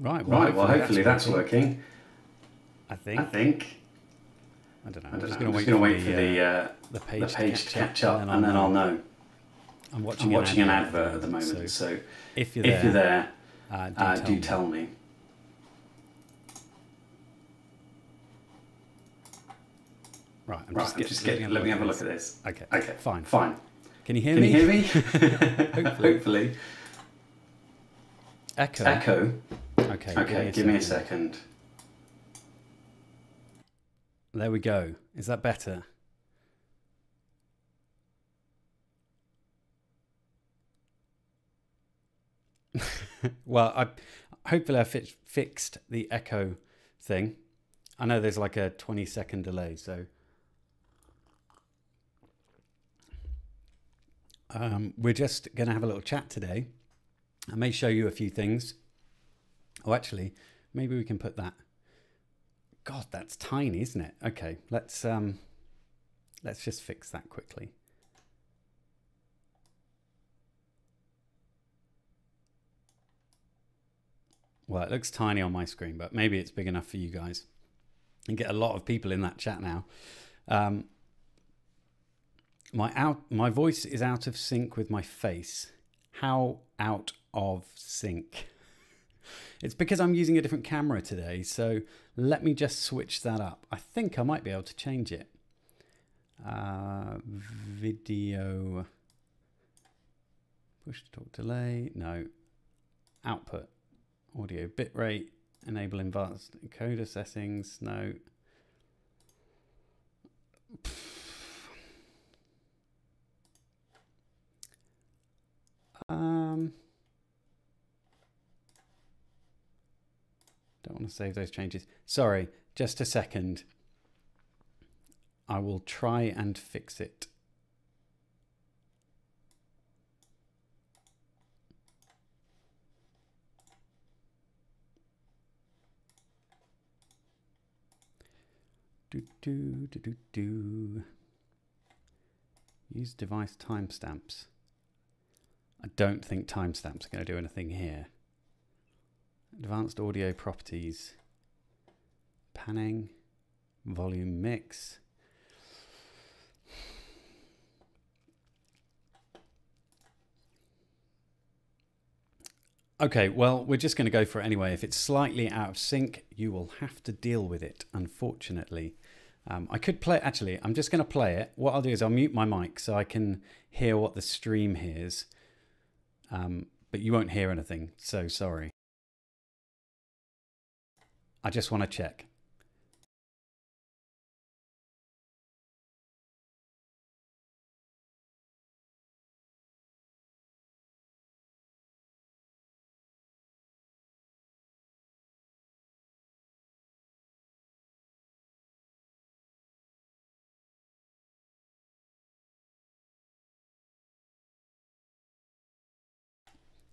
Right. Right. Well, hopefully that's working. I think. I don't know. I'm just going to wait for the page to catch up, and then I'll know. I'm watching an advert at the moment, so if you're there, do tell me. Right, let me have a look at this. Okay, fine. Can you hear me? Hopefully. Echo. Okay, give me a second. There we go. Is that better? Well, hopefully I fixed the echo thing. I know there's like a 20-second delay, so we're just going to have a little chat today. I may show you a few things. Oh, actually, maybe we can put that. God, that's tiny, isn't it? Okay, let's just fix that quickly. Well, it looks tiny on my screen, but maybe it's big enough for you guys. And get a lot of people in that chat now. My voice is out of sync with my face. How out of sync? It's because I'm using a different camera today, so let me just switch that up. I think I might be able to change it. Video, push to talk delay, no. Output, audio bitrate, enable advanced encoder settings, no. Don't want to save those changes. Sorry, just a second. I will try and fix it. Use device timestamps. I don't think timestamps are going to do anything here. Advanced audio properties. Panning. Volume mix. Okay, well, we're just going to go for it anyway. If it's slightly out of sync, you will have to deal with it, unfortunately. I could play it. Actually, I'm just going to play it. What I'll do is I'll mute my mic so I can hear what the stream hears. But you won't hear anything, so sorry. I just want to check.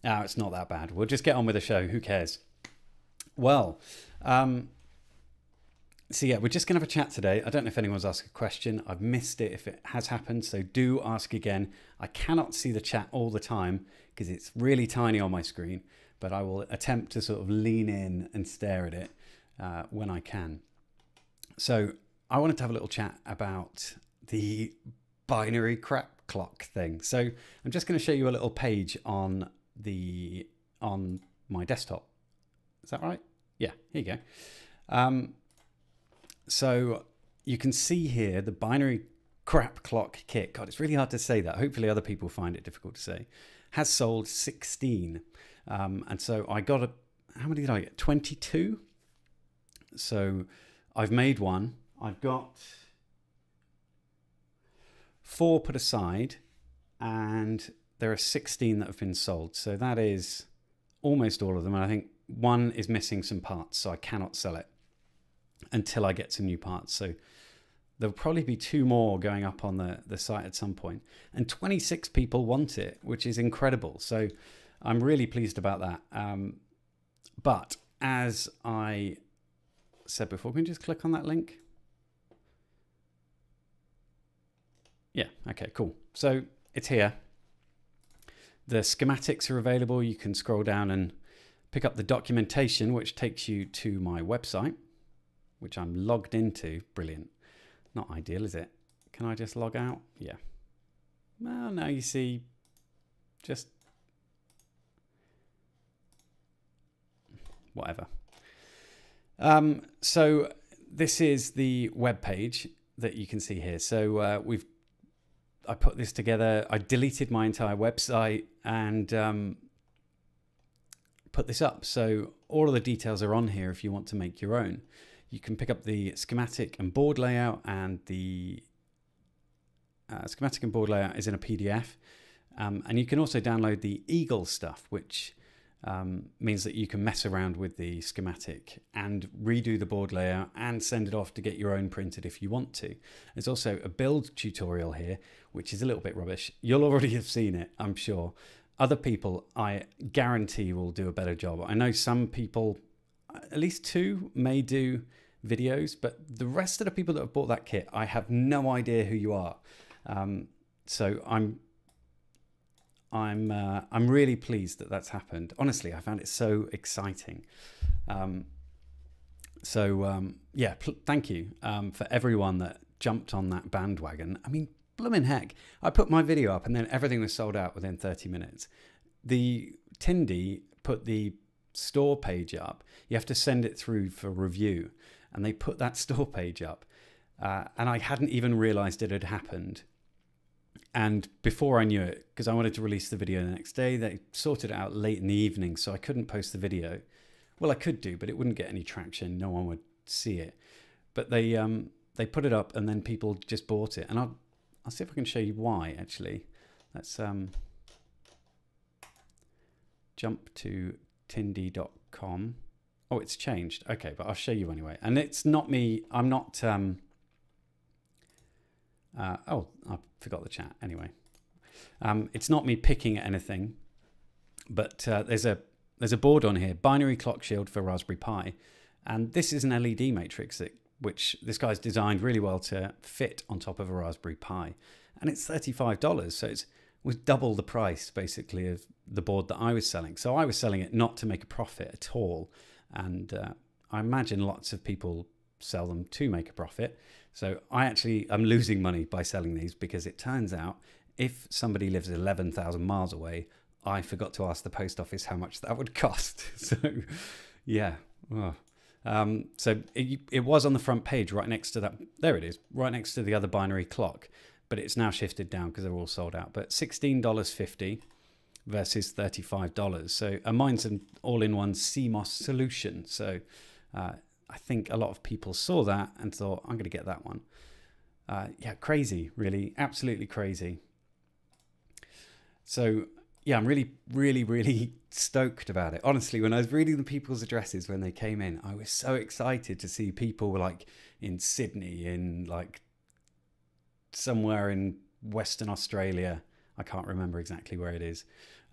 Oh, it's not that bad. We'll just get on with the show. Who cares? Well, so yeah, we're just going to have a chat today. I don't know if anyone's asked a question. I've missed it if it has happened, so do ask again. I cannot see the chat all the time because it's really tiny on my screen, but I will attempt to sort of lean in and stare at it when I can. So I wanted to have a little chat about the binary crap clock thing. So I'm just going to show you a little page on my desktop. Is that right? Yeah, here you go. So you can see here the binary crap clock kit. God, it's really hard to say that. Hopefully other people find it difficult to say. Has sold 16. And so I got how many did I get? 22. So I've made one. I've got 4 put aside and there are 16 that have been sold. So that is almost all of them. And I think one is missing some parts, so I cannot sell it until I get some new parts. So there'll probably be 2 more going up on the site at some point. And 26 people want it, which is incredible. So I'm really pleased about that. But as I said before, can you just click on that link? Yeah, okay, cool. So it's here. The schematics are available. You can scroll down and pick up the documentation, which takes you to my website, which I'm logged into. Brilliant. Not ideal, is it? Can I just log out? Yeah. Well, now you see, just whatever. So this is the web page that you can see here. So I put this together. I deleted my entire website and put this up. So all of the details are on here if you want to make your own. You can pick up the schematic and board layout, and the schematic and board layout is in a PDF. And you can also download the Eagle stuff, which means that you can mess around with the schematic and redo the board layout and send it off to get your own printed if you want to. There's also a build tutorial here, which is a little bit rubbish. You'll already have seen it, I'm sure. Other people, I guarantee, will do a better job. I know some people, at least 2, may do videos, but the rest of the people that have bought that kit, I have no idea who you are. So I'm really pleased that that's happened. Honestly, I found it so exciting. Yeah, thank you for everyone that jumped on that bandwagon. I mean, blooming heck, I put my video up and then everything was sold out within 30 minutes. The Tindy put the store page up. You have to send it through for review, and they put that store page up, and I hadn't even realized it had happened. And before I knew it, because I wanted to release the video the next day, they sorted it out late in the evening, so I couldn't post the video. Well, I could do, but it wouldn't get any traction. No one would see it. But they put it up, and then people just bought it. And I'll see if I can show you why, actually. Let's jump to tindy.com. Oh, it's changed. Okay, but I'll show you anyway. And it's not me. I'm not... oh, I forgot the chat. Anyway, it's not me picking at anything, but there's a board on here, binary clock shield for Raspberry Pi, and this is an LED matrix which this guy's designed really well to fit on top of a Raspberry Pi, and it's $35, so it was double the price basically of the board that I was selling. So I was selling it not to make a profit at all, and I imagine lots of people sell them to make a profit. So I'm losing money by selling these, because it turns out if somebody lives 11,000 miles away, I forgot to ask the post office how much that would cost. So yeah. Oh. So it was on the front page right next to that. There it is, right next to the other binary clock, but it's now shifted down because they're all sold out. But $16.50 versus $35. So mine's an all-in-one CMOS solution. So I think a lot of people saw that and thought, I'm going to get that one. Yeah, crazy, really, absolutely crazy. So yeah, I'm really, really, really stoked about it. Honestly, when I was reading the people's addresses when they came in, I was so excited to see people like in Sydney, in like somewhere in Western Australia. I can't remember exactly where it is.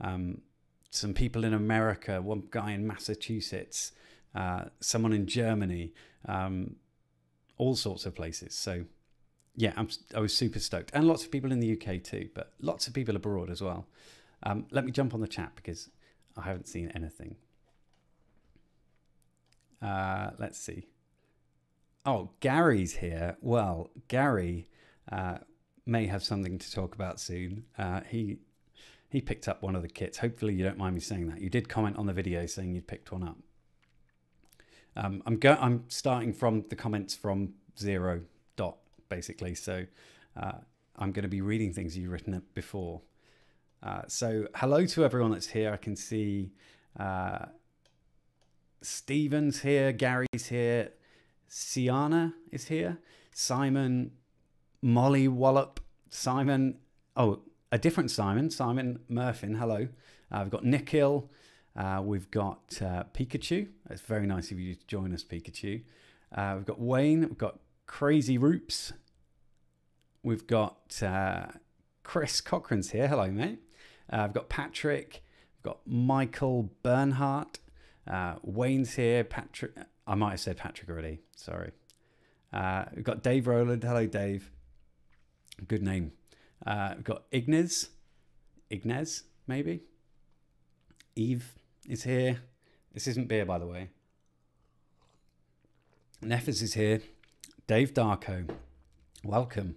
Some people in America, one guy in Massachusetts, someone in Germany, all sorts of places. So yeah, I was super stoked, and lots of people in the UK too, but lots of people abroad as well. Let me jump on the chat because I haven't seen anything. Let's see. Oh, Gary's here. Well, Gary may have something to talk about soon. He picked up one of the kits. Hopefully you don't mind me saying that. You did comment on the video saying you'd picked one up. I'm starting from the comments from 0 dot basically, so I'm going to be reading things you've written before. So hello to everyone that's here. I can see Stephen's here, Gary's here, Sienna is here, Simon, Molly Wallop, Simon, oh, a different Simon, Simon Murphin, hello. We've got Nikhil. We've got Pikachu. It's very nice of you to join us, Pikachu. We've got Wayne. We've got Crazy Roops. We've got Chris Cochran's here. Hello, mate. We've got Patrick. We've got Michael Bernhardt. Wayne's here. Patrick. I might have said Patrick already. Sorry. We've got Dave Rowland. Hello, Dave. Good name. We've got Ignez, maybe. Eve is here. This isn't beer, by the way. Nefes is here. Dave Darko, welcome.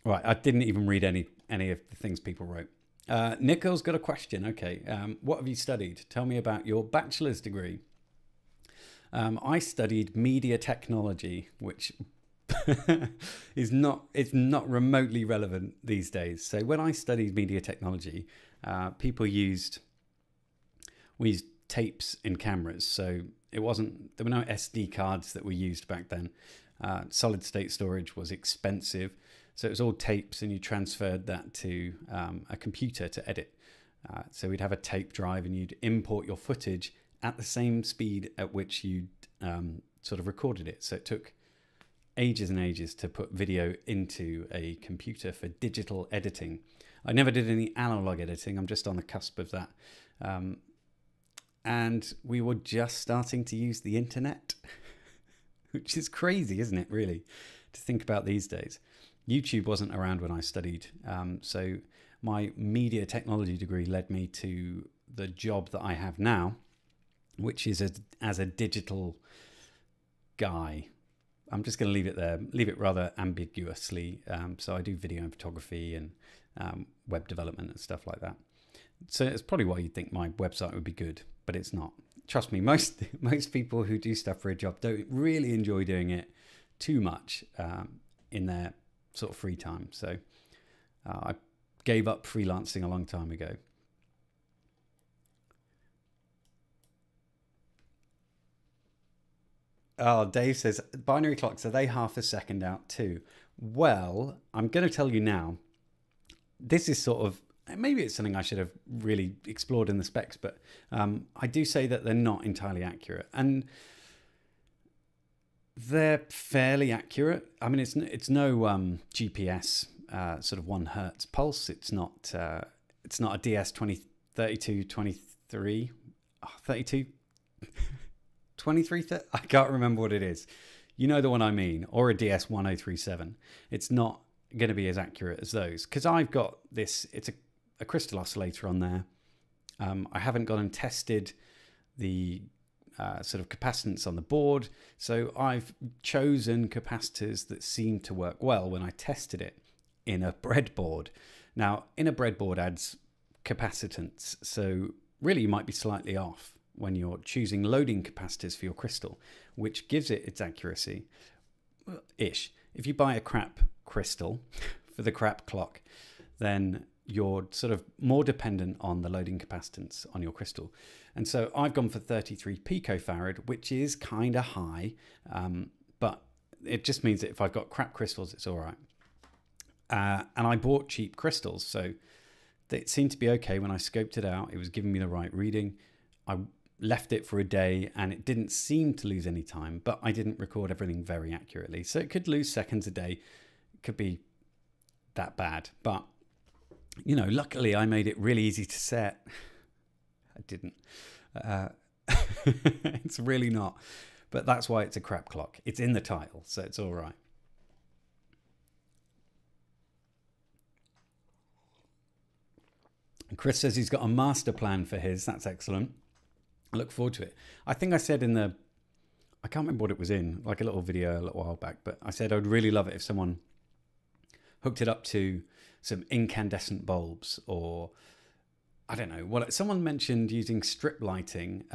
Right, I didn't even read any of the things people wrote. Nico's got a question. Okay, what have you studied? Tell me about your bachelor's degree. I studied media technology, which it's not remotely relevant these days. So when I studied media technology, we used tapes in cameras. So there were no SD cards that were used back then. Solid state storage was expensive. So it was all tapes, and you transferred that to a computer to edit. So we'd have a tape drive, and you'd import your footage at the same speed at which you'd sort of recorded it. So it took ages and ages to put video into a computer for digital editing. I never did any analog editing. I'm just on the cusp of that. And we were just starting to use the internet, which is crazy, isn't it, really, to think about these days. YouTube wasn't around when I studied. So my media technology degree led me to the job that I have now, which is as a digital guy. I'm just going to leave it there, leave it rather ambiguously. So I do video and photography and web development and stuff like that. So it's probably why you'd think my website would be good, but it's not. Trust me, most people who do stuff for a job don't really enjoy doing it too much in their sort of free time. So I gave up freelancing a long time ago. Oh, Dave says, binary clocks, are they half a second out too? Well, I'm going to tell you now, this is sort of, maybe it's something I should have really explored in the specs, but I do say that they're not entirely accurate. And they're fairly accurate. I mean, it's no GPS sort of 1 hertz pulse. It's not a DS 2032 23 32 23. I can't remember what it is. You know the one I mean, or a DS 1037. It's not going to be as accurate as those because I've got this. It's a crystal oscillator on there. I haven't gone and tested the sort of capacitance on the board. So I've chosen capacitors that seem to work well when I tested it in a breadboard. Now, in a breadboard adds capacitance. So really you might be slightly off when you're choosing loading capacitors for your crystal, which gives it its accuracy-ish. If you buy a crap crystal for the crap clock, then you're sort of more dependent on the loading capacitance on your crystal. And so I've gone for 33 picofarad, which is kind of high, but it just means that if I've got crap crystals, it's all right. And I bought cheap crystals, so it seemed to be okay when I scoped it out. It was giving me the right reading. I left it for a day and it didn't seem to lose any time, but I didn't record everything very accurately. So it could lose seconds a day. It could be that bad, but you know, luckily I made it really easy to set. I didn't. It's really not, but that's why it's a crap clock. It's in the title, so it's all right. And Chris says he's got a master plan for his. That's excellent. I look forward to it. I think I said I can't remember what it was in, like a little video a little while back, but I said I'd really love it if someone hooked it up to some incandescent bulbs, or I don't know, well, someone mentioned using strip lighting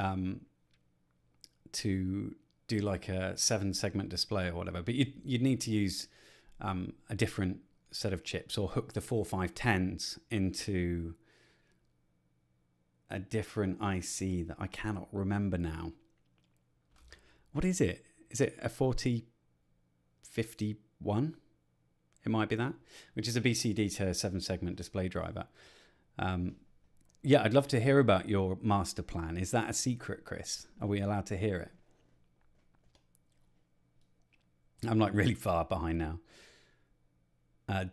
to do like a 7-segment display or whatever, but you'd need to use a different set of chips or hook the 4510s into a different IC that I cannot remember now. What is it? Is it a 4051? It might be that, which is a BCD to 7-segment display driver. Yeah, I'd love to hear about your master plan. Is that a secret, Chris? Are we allowed to hear it? I'm like really far behind now.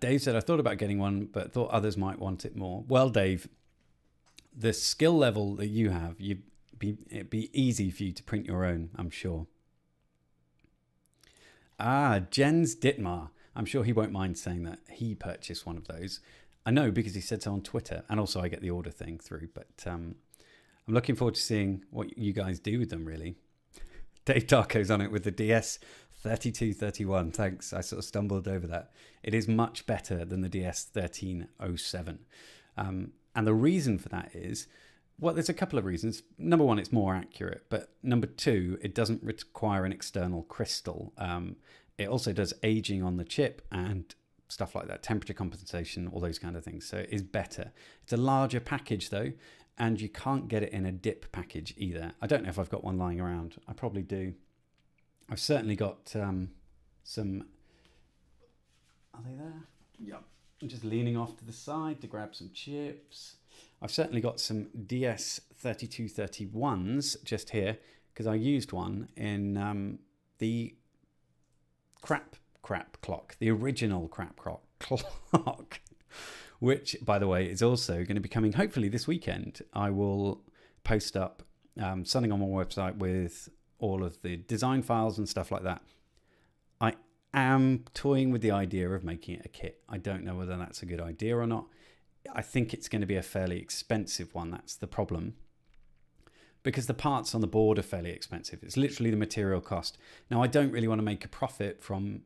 Dave said, I thought about getting one, but thought others might want it more. Well, Dave, the skill level that you have, it'd be easy for you to print your own, I'm sure. Jens Dittmar. I'm sure he won't mind saying that he purchased one of those. I know because he said so on Twitter, and also I get the order thing through. But I'm looking forward to seeing what you guys do with them, really. Dave Darko's on it with the DS3231. Thanks. I sort of stumbled over that. It is much better than the DS1307. And the reason for that is, well, there's a couple of reasons. Number one, it's more accurate. But number two, it doesn't require an external crystal. It also does aging on the chip and stuff like that, temperature compensation, all those kind of things. So it is better. It's a larger package, though. And you can't get it in a dip package either. I don't know if I've got one lying around. I probably do. I've certainly got some... Are they there? Yep. I'm just leaning off to the side to grab some chips. I've certainly got some DS3231s just here, because I used one in the crap clock, the original crap clock. Which, by the way, is also going to be coming hopefully this weekend. I will post up something on my website with all of the design files and stuff like that. I am toying with the idea of making it a kit. I don't know whether that's a good idea or not. I think it's going to be a fairly expensive one. That's the problem. Because the parts on the board are fairly expensive. It's literally the material cost. Now, I don't really want to make a profit from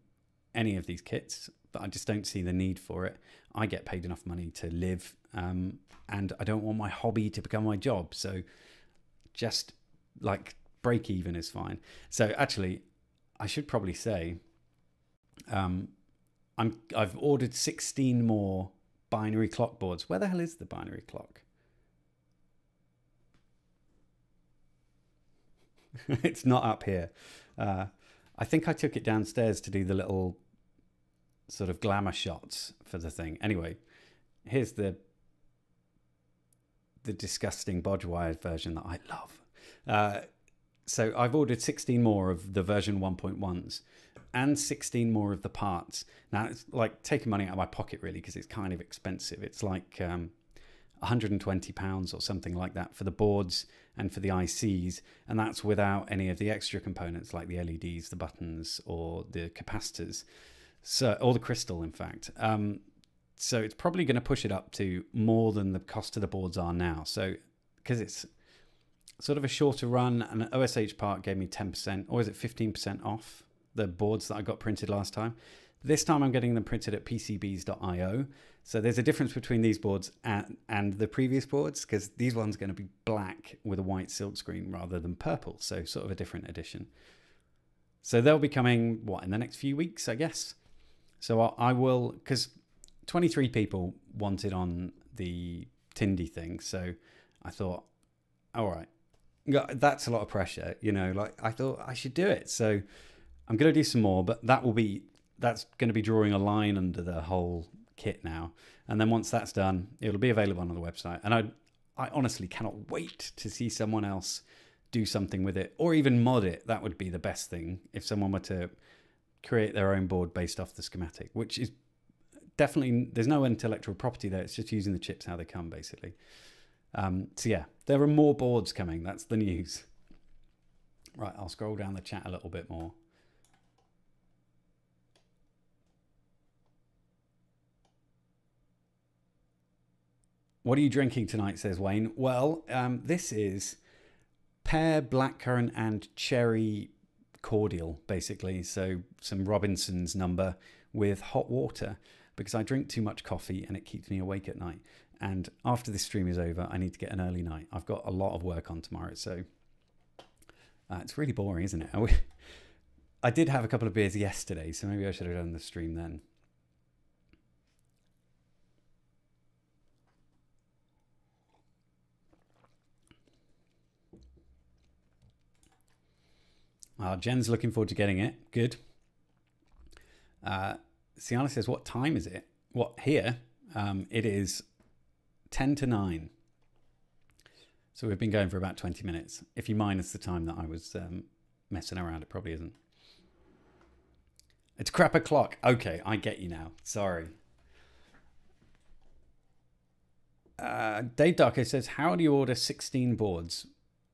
any of these kits, but I just don't see the need for it. I get paid enough money to live, and I don't want my hobby to become my job. So just like break even is fine. So actually, I should probably say I've ordered 16 more binary clock boards. Where the hell is the binary clock? It's not up here. I think I took it downstairs to do the little sort of glamour shots for the thing. Anyway, here's the disgusting bodge wired version that I love. So I've ordered 16 more of the version 1.1s and 16 more of the parts. Now it's like taking money out of my pocket really, because it's kind of expensive. It's like £120 or something like that for the boards and for the ICs, and that's without any of the extra components like the LEDs, the buttons, or the capacitors. So, or the crystal, in fact. So it's probably going to push it up to more than the cost of the boards are now. So, because it's sort of a shorter run, and an OSH part gave me 10%, or is it 15% off the boards that I got printed last time. This time I'm getting them printed at PCBs.io. So there's a difference between these boards and the previous boards, because these ones are going to be black with a white silk screen rather than purple. So sort of a different edition. So they'll be coming, what, in the next few weeks, I guess. So I will, because 23 people wanted on the Tindy thing. So I thought, all right, that's a lot of pressure, you know, like I thought I should do it. So I'm going to do some more, but that's going to be drawing a line under the whole kit now. And then once that's done, it'll be available on the website. And I honestly cannot wait to see someone else do something with it, or even mod it. That would be the best thing if someone were to create their own board based off the schematic, which is definitely, there's no intellectual property there. It's just using the chips how they come, basically. So yeah, there are more boards coming. That's the news. Right, I'll scroll down the chat a little bit more. What are you drinking tonight, says Wayne? Well, this is pear, blackcurrant, and cherry cordial, basically. So some Robinson's number with hot water, because I drink too much coffee and it keeps me awake at night. And after this stream is over, I need to get an early night. I've got a lot of work on tomorrow, so it's really boring, isn't it? I did have a couple of beers yesterday, so maybe I should have done the stream then. Jen's looking forward to getting it. Good. Sienna says, what time is it? What, here? It is 10 to 9. So we've been going for about 20 minutes. If you minus the time that I was messing around, it probably isn't. It's crap o'clock. Okay, I get you now. Sorry. Dave Darko says, how do you order 16 boards?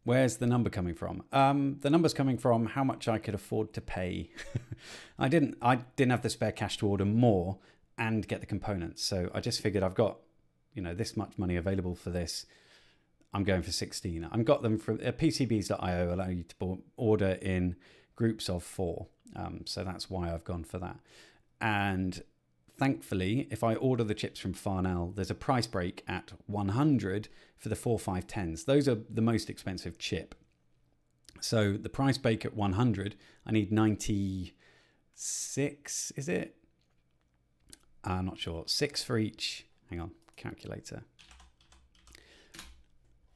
Where's the number coming from? The number's coming from how much I could afford to pay. I didn't have the spare cash to order more and get the components. So I just figured I've got you know, this much money available for this. I'm going for 16. I've got them from PCBs.io allow you to order in groups of 4. So that's why I've gone for that. And thankfully, if I order the chips from Farnell, there's a price break at 100 for the 4510s. Those are the most expensive chip. So the price break at 100, I need 96, is it? I'm not sure. 6 for each. Hang on, calculator.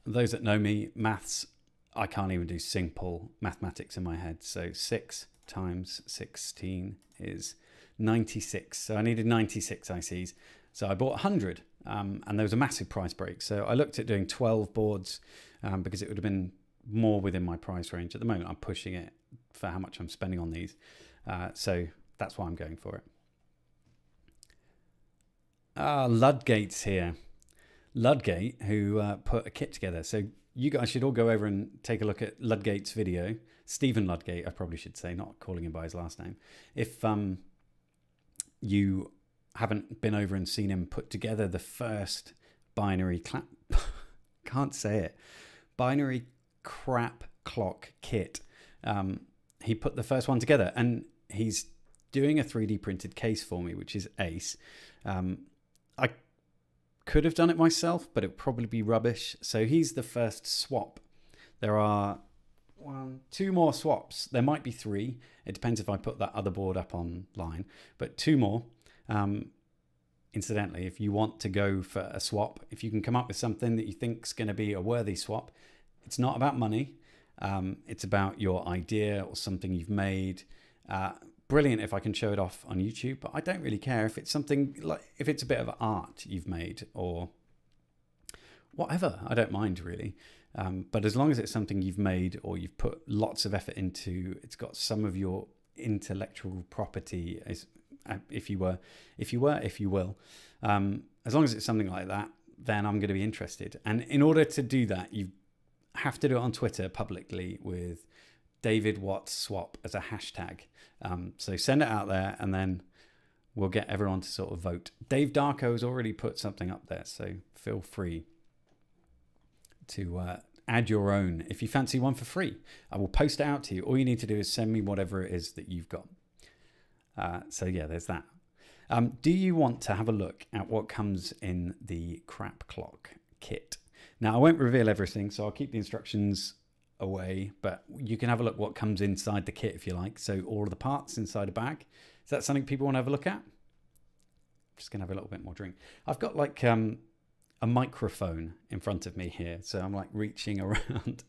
Those that know me, maths, I can't even do simple mathematics in my head. So 6 times 16 is 96. So I needed 96 ICs. So I bought 100 and there was a massive price break. So I looked at doing 12 boards because it would have been more within my price range. At the moment, I'm pushing it for how much I'm spending on these. So that's why I'm going for it. Ludgate's here. Ludgate, who put a kit together. So you guys should all go over and take a look at Ludgate's video. Stephen Ludgate, I probably should say, not calling him by his last name. If you haven't been over and seen him put together the first binary can't say it, binary crap clock kit. He put the first one together and he's doing a 3D printed case for me, which is ace. I could have done it myself, but it would probably be rubbish. So he's the first swap. There are 2 more swaps. There might be 3. It depends if I put that other board up online, but 2 more. Incidentally, if you want to go for a swap, if you can come up with something that you think is going to be a worthy swap, it's not about money. It's about your idea or something you've made. Brilliant if I can show it off on YouTube, but I don't really care if it's something like, if it's a bit of art you've made or whatever, I don't mind really. But as long as it's something you've made or you've put lots of effort into, it's got some of your intellectual property, if you will. As long as it's something like that, then I'm going to be interested. And in order to do that, you have to do it on Twitter publicly with David Watts swap as a hashtag. So send it out there and then we'll get everyone to sort of vote. Dave Darko has already put something up there, so feel free to add your own if you fancy one for free. I will post it out to you. All you need to do is send me whatever it is that you've got. So yeah, there's that. Do you want to have a look at what comes in the crap clock kit? Now I won't reveal everything, so I'll keep the instructions away, but you can have a look what comes inside the kit if you like. So all of the parts inside a bag. Is that something people want to have a look at? I'm just gonna have a little bit more drink. I've got like a microphone in front of me here, so I'm like reaching around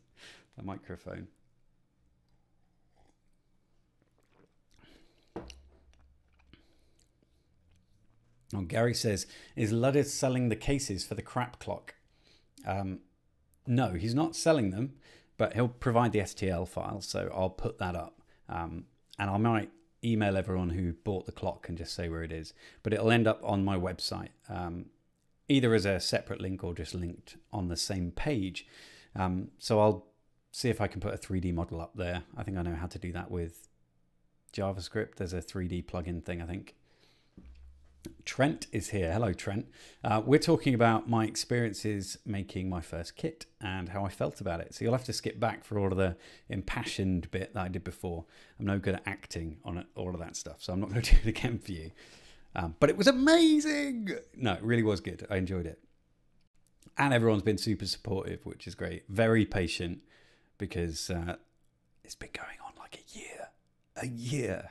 the microphone. Oh, Gary says, is Luddis selling the cases for the crap clock? No, he's not selling them, but he'll provide the STL file, so I'll put that up. And I might email everyone who bought the clock and just say where it is, but it'll end up on my website, either as a separate link or just linked on the same page. So I'll see if I can put a 3D model up there. I think I know how to do that with JavaScript. There's a 3D plugin thing, I think. Trent is here. Hello, Trent. We're talking about my experiences making my first kit and how I felt about it. So you'll have to skip back for all of the impassioned bit that I did before. I'm no good at acting on it, all of that stuff, so I'm not going to do it again for you. But it was amazing. No, it really was good. I enjoyed it. And everyone's been super supportive, which is great. Very patient because it's been going on like a year. A year.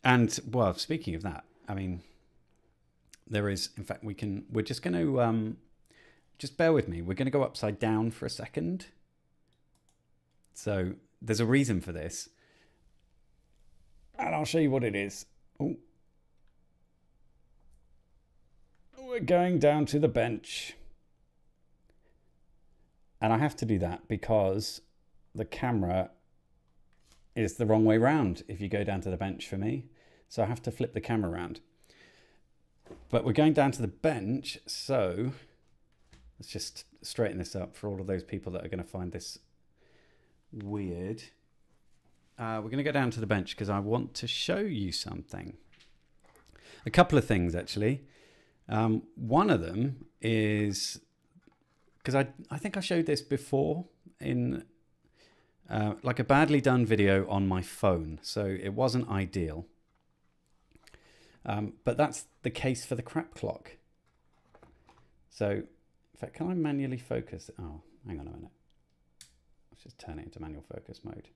And well, speaking of that, I mean, there is, in fact, we're just going to, just bear with me. We're going to go upside down for a second. So there's a reason for this. And I'll show you what it is. Ooh. We're going down to the bench. And I have to do that because the camera is the wrong way round if you go down to the bench for me. So I have to flip the camera around. But we're going down to the bench, so let's just straighten this up for all of those people that are going to find this weird. We're going to go down to the bench because I want to show you something. A couple of things, actually. One of them is, because I think I showed this before in like a badly done video on my phone, so it wasn't ideal. But that's the case for the crap clock. So, in fact, can I manually focus? Oh, hang on a minute. Let's just turn it into manual focus mode.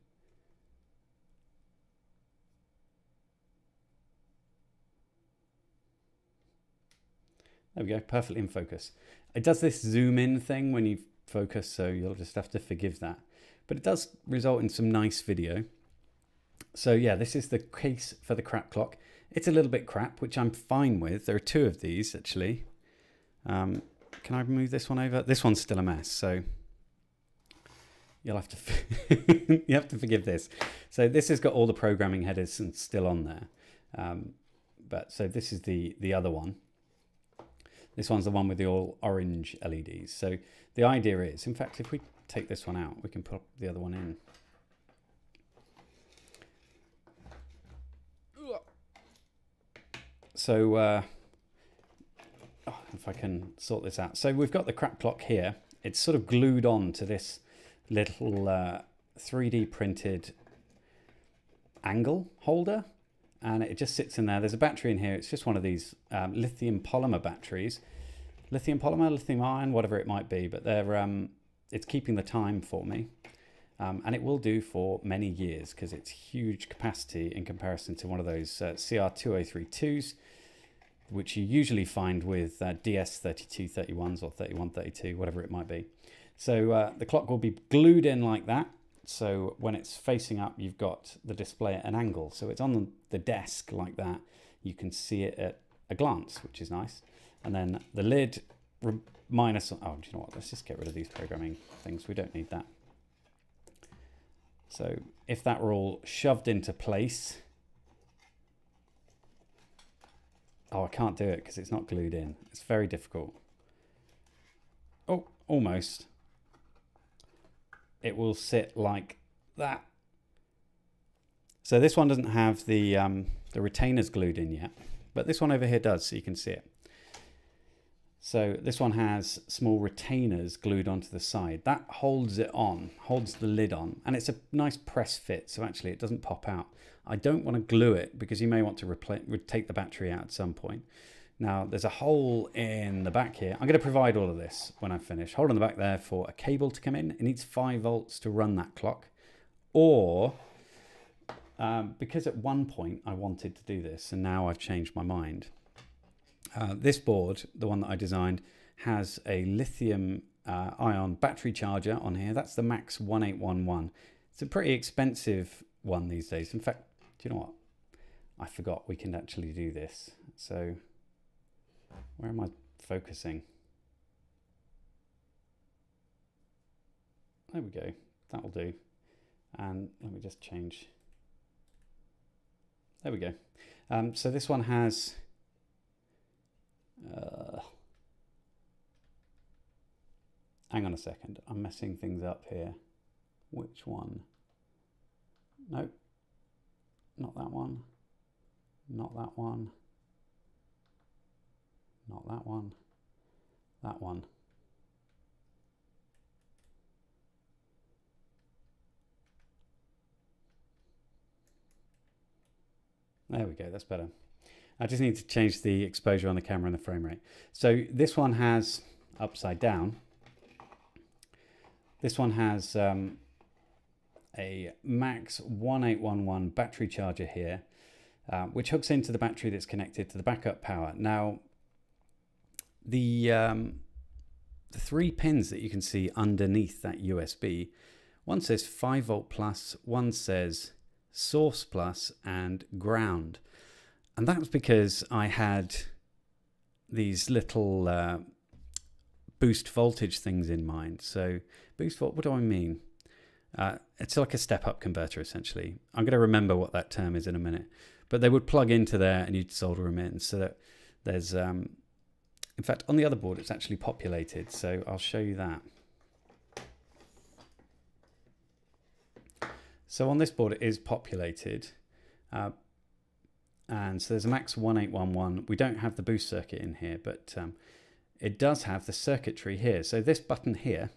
There we go, perfectly in focus. It does this zoom in thing when you focus, so you'll just have to forgive that. But it does result in some nice video. So yeah, this is the case for the crap clock. It's a little bit crap, which I'm fine with. There are two of these actually. Can I move this one over? This one's still a mess, so you'll have to you have to forgive this. So this has got all the programming headers and still on there. But so this is the other one. This one's the one with the all orange LEDs. So the idea is, in fact, if we take this one out, we can put the other one in. So if I can sort this out. So we've got the crap clock here. It's sort of glued on to this little 3D printed angle holder. And it just sits in there. There's a battery in here. It's just one of these lithium polymer batteries. Lithium polymer, lithium ion, whatever it might be. But they're it's keeping the time for me. And it will do for many years because it's huge capacity in comparison to one of those CR2032s, which you usually find with DS3231s or 3132, whatever it might be. So the clock will be glued in like that. So when it's facing up, you've got the display at an angle. So it's on the desk like that. You can see it at a glance, which is nice. And then the lid minus, oh, do you know what? Let's just get rid of these programming things. We don't need that. So if that were all shoved into place, oh, I can't do it because it's not glued in. It's very difficult. Oh, almost. It will sit like that. So this one doesn't have the retainers glued in yet, but this one over here does, so you can see it. So this one has small retainers glued onto the side. That holds it on, holds the lid on, and it's a nice press fit, so actually it doesn't pop out. I don't want to glue it because you may want to take the battery out at some point. Now there's a hole in the back here. I'm going to provide all of this when I finish. Hole in the back there for a cable to come in. It needs 5 volts to run that clock. Or, because at one point I wanted to do this and now I've changed my mind. This board, the one that I designed, has a lithium ion battery charger on here. That's the Max 1811. It's a pretty expensive one these days. In fact, do you know what? I forgot we can actually do this. So where am I focusing? There we go. That'll do. And let me just change. There we go. So this one has hang on a second. I'm messing things up here. Which one? Nope. Not that one. Not that one. Not that one. That one. There we go, that's better. I just need to change the exposure on the camera and the frame rate. So this one has, upside down, this one has a Max 1811 battery charger here, which hooks into the battery that's connected to the backup power. Now, the 3 pins that you can see underneath that USB, one says 5 volt plus, one says source plus and ground. And that was because I had these little boost voltage things in mind. So boost volt, what do I mean? It's like a step-up converter, essentially. I'm going to remember what that term is in a minute. But they would plug into there and you'd solder them in. So that there's, in fact, on the other board, it's actually populated. So I'll show you that. So on this board, it is populated. And so there's a max 1811. We don't have the boost circuit in here, but it does have the circuitry here. So this button here,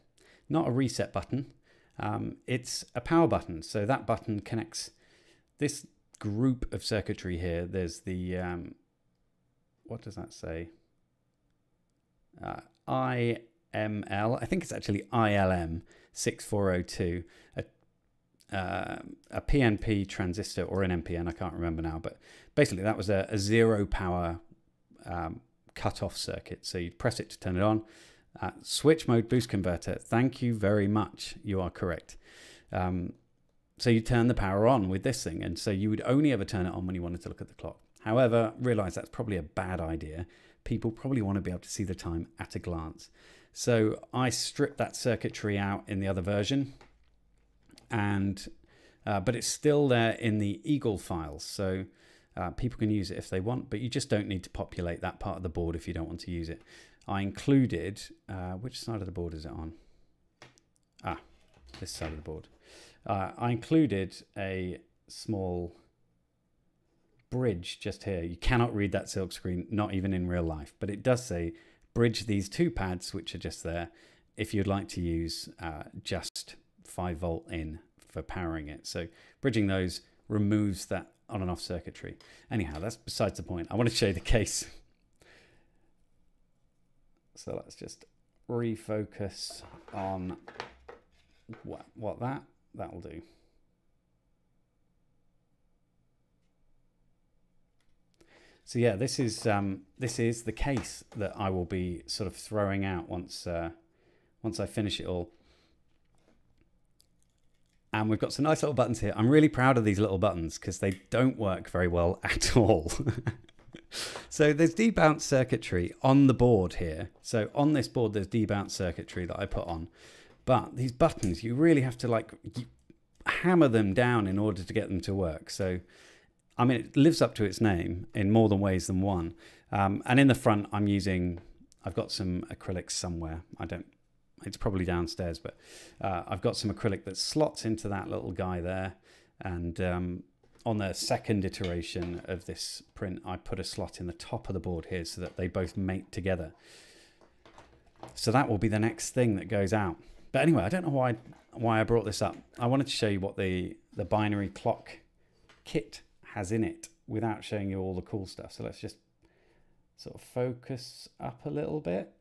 not a reset button, it's a power button. So that button connects this group of circuitry here. There's the, what does that say? IML, I think it's actually ILM 6402, a PNP transistor or an NPN, I can't remember now, but basically that was a zero power cut-off circuit. So you'd press it to turn it on. Switch mode boost converter, thank you very much, you are correct. So you turn the power on with this thing, and so you would only ever turn it on when you wanted to look at the clock. However, realize that's probably a bad idea. People probably want to be able to see the time at a glance. So I stripped that circuitry out in the other version, and but it's still there in the Eagle files. So people can use it if they want, but you just don't need to populate that part of the board if you don't want to use it. I included, which side of the board is it on? This side of the board. I included a small bridge just here. You cannot read that silk screen, not even in real life, but it does say bridge these two pads, which are just there, if you'd like to use just 5-volt in for powering it. So bridging those removes that on and off circuitry. Anyhow, that's besides the point. I want to show you the case. So let's just refocus on what that'll do. So yeah, this is the case that I will be sort of throwing out once I finish it all. And we've got some nice little buttons here. I'm really proud of these little buttons because they don't work very well at all. So there's debounce circuitry on the board here. So on this board, there's debounce circuitry that I put on. But these buttons, you really have to like hammer them down in order to get them to work. So, I mean, it lives up to its name in more than ways than one. And in the front, I've got some acrylics somewhere. It's probably downstairs, but I've got some acrylic that slots into that little guy there. And on the second iteration of this print, I put a slot in the top of the board here so that they both mate together. So that will be the next thing that goes out. But anyway, I don't know why I brought this up. I wanted to show you what the binary clock kit has in it without showing you all the cool stuff. So let's just sort of focus up a little bit.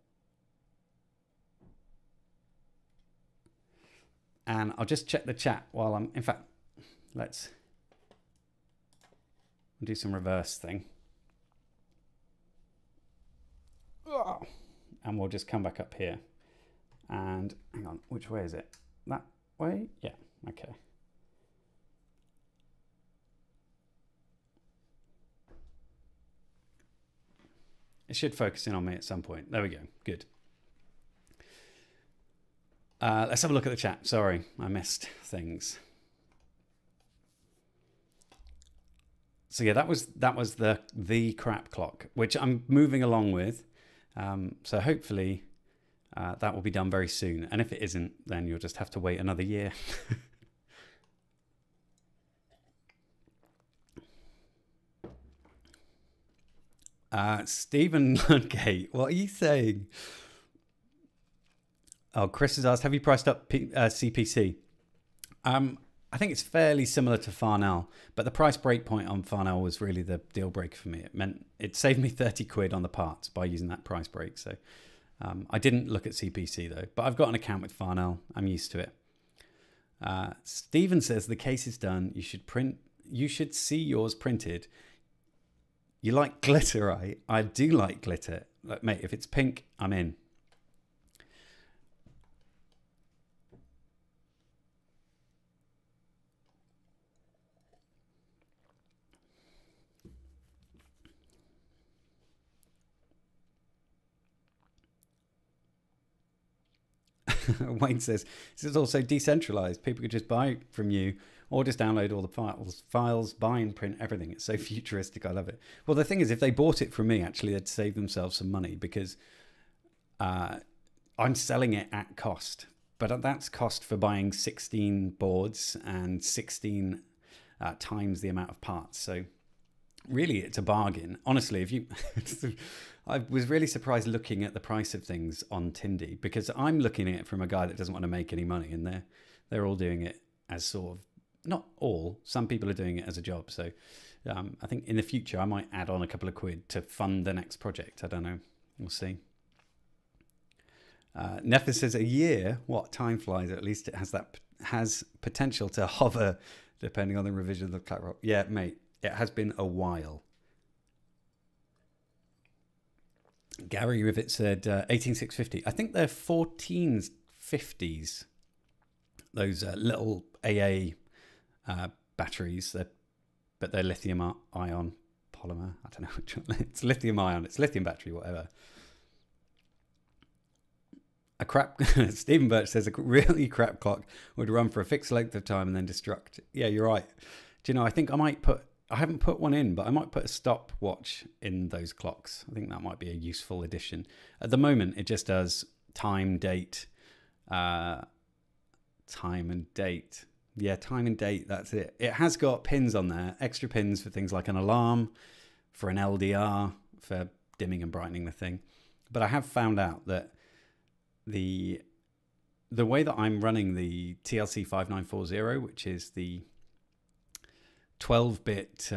And I'll just check the chat while in fact, let's do some reverse thing. And we'll just come back up here. And hang on, which way is it? That way? Yeah, okay. It should focus in on me at some point. There we go, good. Let's have a look at the chat. Sorry, I missed things. So yeah, that was the crap clock, which I'm moving along with. So hopefully that will be done very soon. And if it isn't, then you'll just have to wait another year. Stephen Ludgate, what are you saying? Oh, Chris has asked, have you priced up CPC? I think it's fairly similar to Farnell, but the price breakpoint on Farnell was really the deal breaker for me. It saved me 30 quid on the parts by using that price break. So I didn't look at CPC though, but I've got an account with Farnell. I'm used to it. Stephen says the case is done. You should see yours printed. You like glitter, right? I do like glitter. Like, mate, if it's pink, I'm in. Wayne says, this is also decentralized. People could just buy from you or just download all the files, buy and print everything. It's so futuristic. I love it. Well, the thing is, if they bought it from me, actually, they'd save themselves some money because I'm selling it at cost. But that's cost for buying 16 boards and 16 times the amount of parts. So really it's a bargain. Honestly, if you, I was really surprised looking at the price of things on Tindy, because I'm looking at it from a guy that doesn't want to make any money, and they're all doing it as sort of, not all, some people are doing it as a job. So I think in the future I might add on a couple of quid to fund the next project. I don't know. We'll see. Nefa says a year. What? Time flies. At least it has potential to hover depending on the revision of the clock rock. Yeah, mate. It has been a while. Gary Rivet said 18650. I think they're 1450s. Those little AA batteries, but they're lithium ion polymer. I don't know which one. It's lithium ion. It's lithium battery, whatever. A crap. Stephen Birch says a really crap clock would run for a fixed length of time and then destruct. Yeah, you're right. Do you know? I think I might put. I haven't put one in, but I might put a stopwatch in those clocks. I think that might be a useful addition. At the moment, it just does time, date, time and date. Yeah, time and date, that's it. It has got pins on there, extra pins for things like an alarm, for an LDR, for dimming and brightening the thing. But I have found out that the way that I'm running the TLC 5940, which is the 12-bit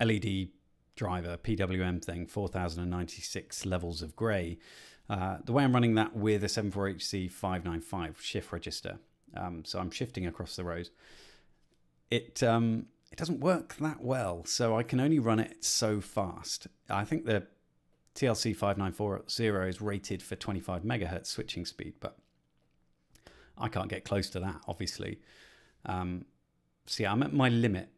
LED driver, PWM thing, 4096 levels of grey, the way I'm running that with a 74HC 595 shift register, so I'm shifting across the rows, it doesn't work that well, so I can only run it so fast. I think the TLC 5940 is rated for 25 megahertz switching speed, but I can't get close to that, obviously. So yeah, I'm at my limit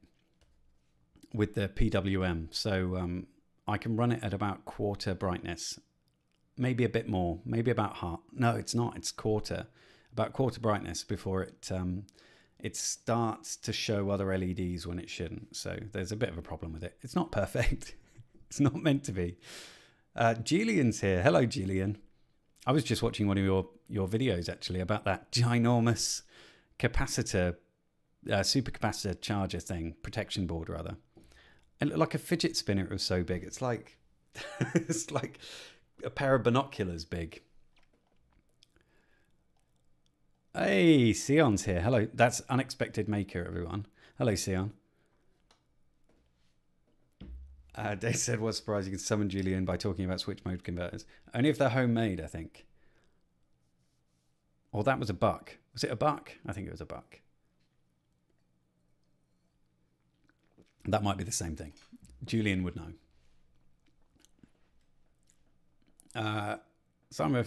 with the PWM, so I can run it at about quarter brightness, maybe a bit more, maybe about half. No, it's not, it's quarter, about quarter brightness before it starts to show other LEDs when it shouldn't. So there's a bit of a problem with it. It's not perfect. It's not meant to be. Julian's here. Hello, Julian. I was just watching one of your videos actually about that ginormous capacitor, supercapacitor charger thing, protection board rather. It looked like a fidget spinner. It was so big. It's like it's like a pair of binoculars big. Hey, Sion's here. Hello. That's Unexpected Maker, everyone. Hello, Sion. Dave said, what's surprising, you can summon Julian by talking about switch mode converters. Only if they're homemade, I think. Or that was a buck. Was it a buck? I think it was a buck. That might be the same thing. Julian would know. Simon,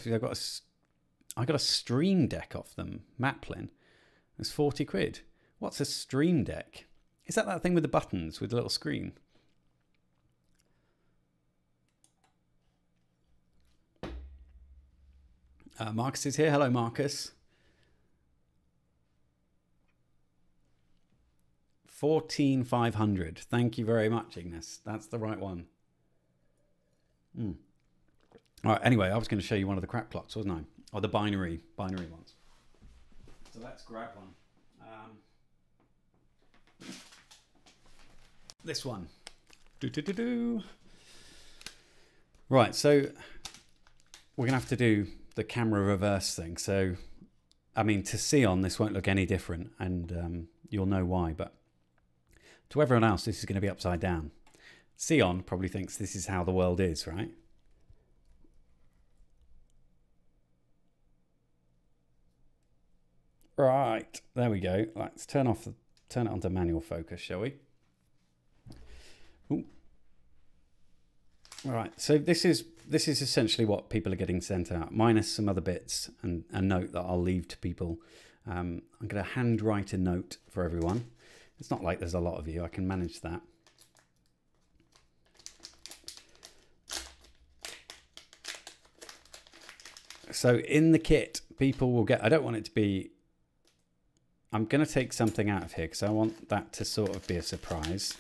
I got a Stream Deck off them. Maplin. It's 40 quid. What's a Stream Deck? Is that thing with the buttons, with the little screen? Marcus is here. Hello, Marcus. 14,500. Thank you very much, Ignis. That's the right one. All right. Anyway, I was going to show you one of the crap clocks, wasn't I? Or the binary ones. So let's grab one. This one. Right. So we're going to have to do the camera reverse thing. So, I mean, to Sion, this won't look any different, and you'll know why, but to everyone else, this is going to be upside down. Sion probably thinks this is how the world is, right? Right, there we go. Let's turn it onto manual focus, shall we? Ooh. All right, so this is essentially what people are getting sent out, minus some other bits and a note that I'll leave to people. I'm going to handwrite a note for everyone. It's not like there's a lot of you. I can manage that. So in the kit, people will get, I don't want it to be, I'm going to take something out of here because I want that to sort of be a surprise.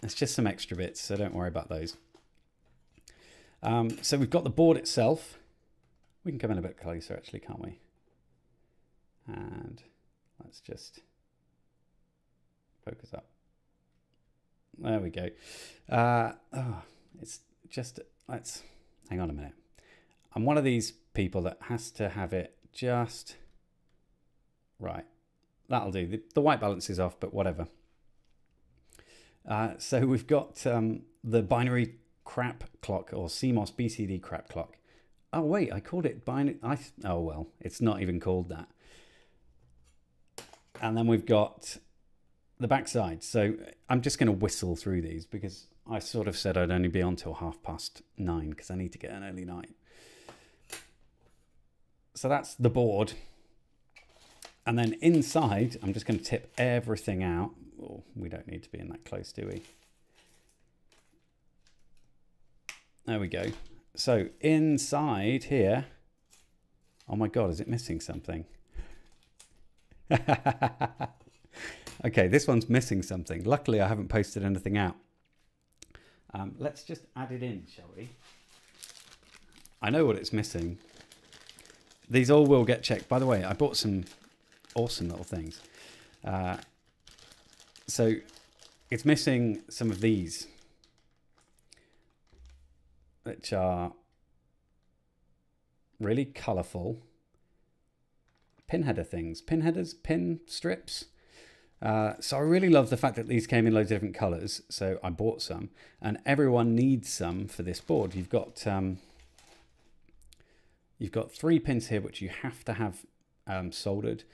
It's just some extra bits, so don't worry about those. So we've got the board itself. We can come in a bit closer actually, can't we? And let's just focus up. There we go. It's just, let's, hang on a minute. I'm one of these people that has to have it just right. That'll do. The white balance is off, but whatever. So we've got the binary crap clock, or CMOS BCD crap clock. Oh wait, I called it binary. Oh well, it's not even called that. And then we've got the backside. So I'm just going to whistle through these because I sort of said I'd only be on till 9:30 because I need to get an early night. So that's the board. And then inside, I'm just going to tip everything out. Oh, we don't need to be in that close, do we? There we go. So inside here, oh my God, is it missing something? Okay, this one's missing something. Luckily, I haven't posted anything out. Let's just add it in, shall we? I know what it's missing. These all will get checked. By the way, I bought some awesome little things. So it's missing some of these, which are really colourful pin header things. Pin headers, pin strips. So I really love the fact that these came in loads of different colours. So I bought some, and everyone needs some for this board. You've got 3 pins here which you have to have soldered.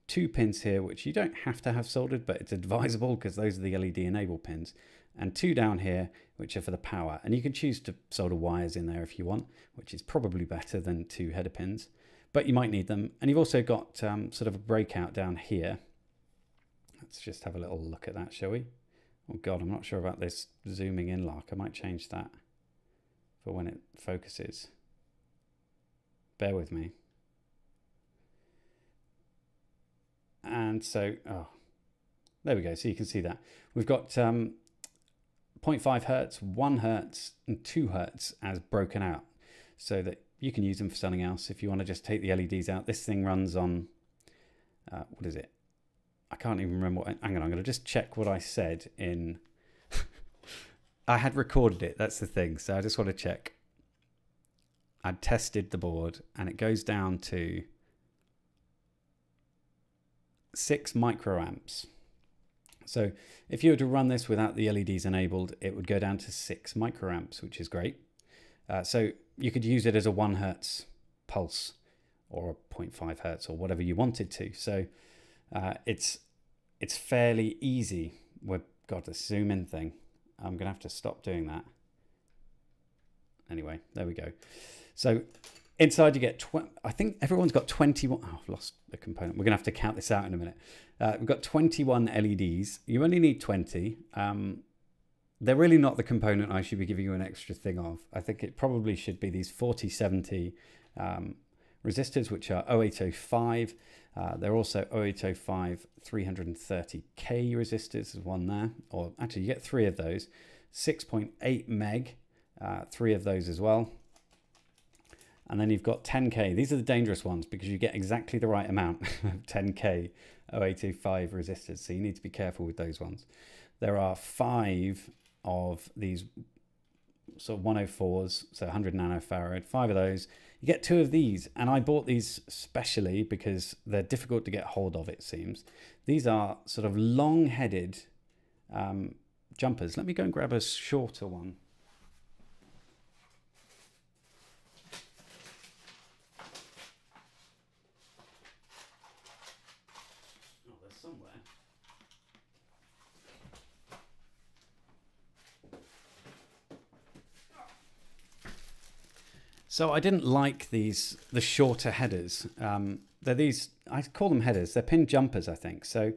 2 pins here which you don't have to have soldered, but it's advisable because those are the LED enable pins, and 2 down here which are for the power. And you can choose to solder wires in there if you want, which is probably better than 2 header pins, but you might need them. And you've also got sort of a breakout down here. Let's just have a little look at that, shall we? Oh God, I'm not sure about this zooming in lock. I might change that for when it focuses. Bear with me. And so, oh, there we go. So you can see that. We've got 0.5 hertz, 1 hertz, and 2 hertz as broken out, so that you can use them for something else. If you want to just take the LEDs out, this thing runs on, what is it? I can't even remember what, hang on, I'm going to just check what I said in, I had recorded it, that's the thing. So I just want to check. I'd tested the board and it goes down to 6 microamps. So if you were to run this without the LEDs enabled, it would go down to 6 microamps, which is great. So you could use it as a 1 hertz pulse or a 0.5 hertz or whatever you wanted to. So it's fairly easy. We've got the zoom in thing. I'm gonna have to stop doing that. Anyway, there we go. So inside you get, I think everyone's got 21. Oh, I've lost the component. We're gonna have to count this out in a minute. We've got 21 LEDs. You only need 20. They're really not the component I should be giving you an extra thing of. I think it probably should be these 4070 resistors, which are 0805. They're also 0805 330K resistors. There's one there, or actually you get 3 of those. 6.8 meg, 3 of those as well. And then you've got 10K. These are the dangerous ones because you get exactly the right amount of 10K 0805 resistors. So you need to be careful with those ones. There are 5 of these sort of 104s, so 100 nanofarad, 5 of those. You get 2 of these, and I bought these specially because they're difficult to get hold of, it seems. These are sort of long-headed jumpers. Let me go and grab a shorter one. Oh, there's somewhere. So I didn't like the shorter headers. They're these, I call them headers. They're pin jumpers, I think. So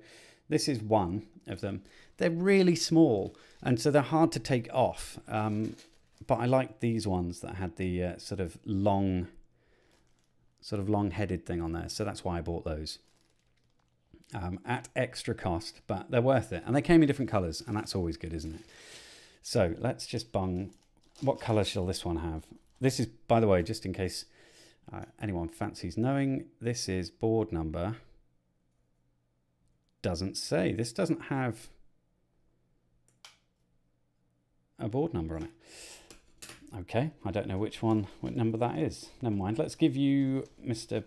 this is one of them. They're really small, and so they're hard to take off. But I like these ones that had the sort of long-headed thing on there. So that's why I bought those at extra cost, but they're worth it. And they came in different colors, and that's always good, isn't it? So let's just bung. What color shall this one have? This is, by the way, just in case anyone fancies knowing, this is board number. Doesn't say. This doesn't have. a board number on it. Okay, I don't know what number that is. Never mind. Let's give you, Mr.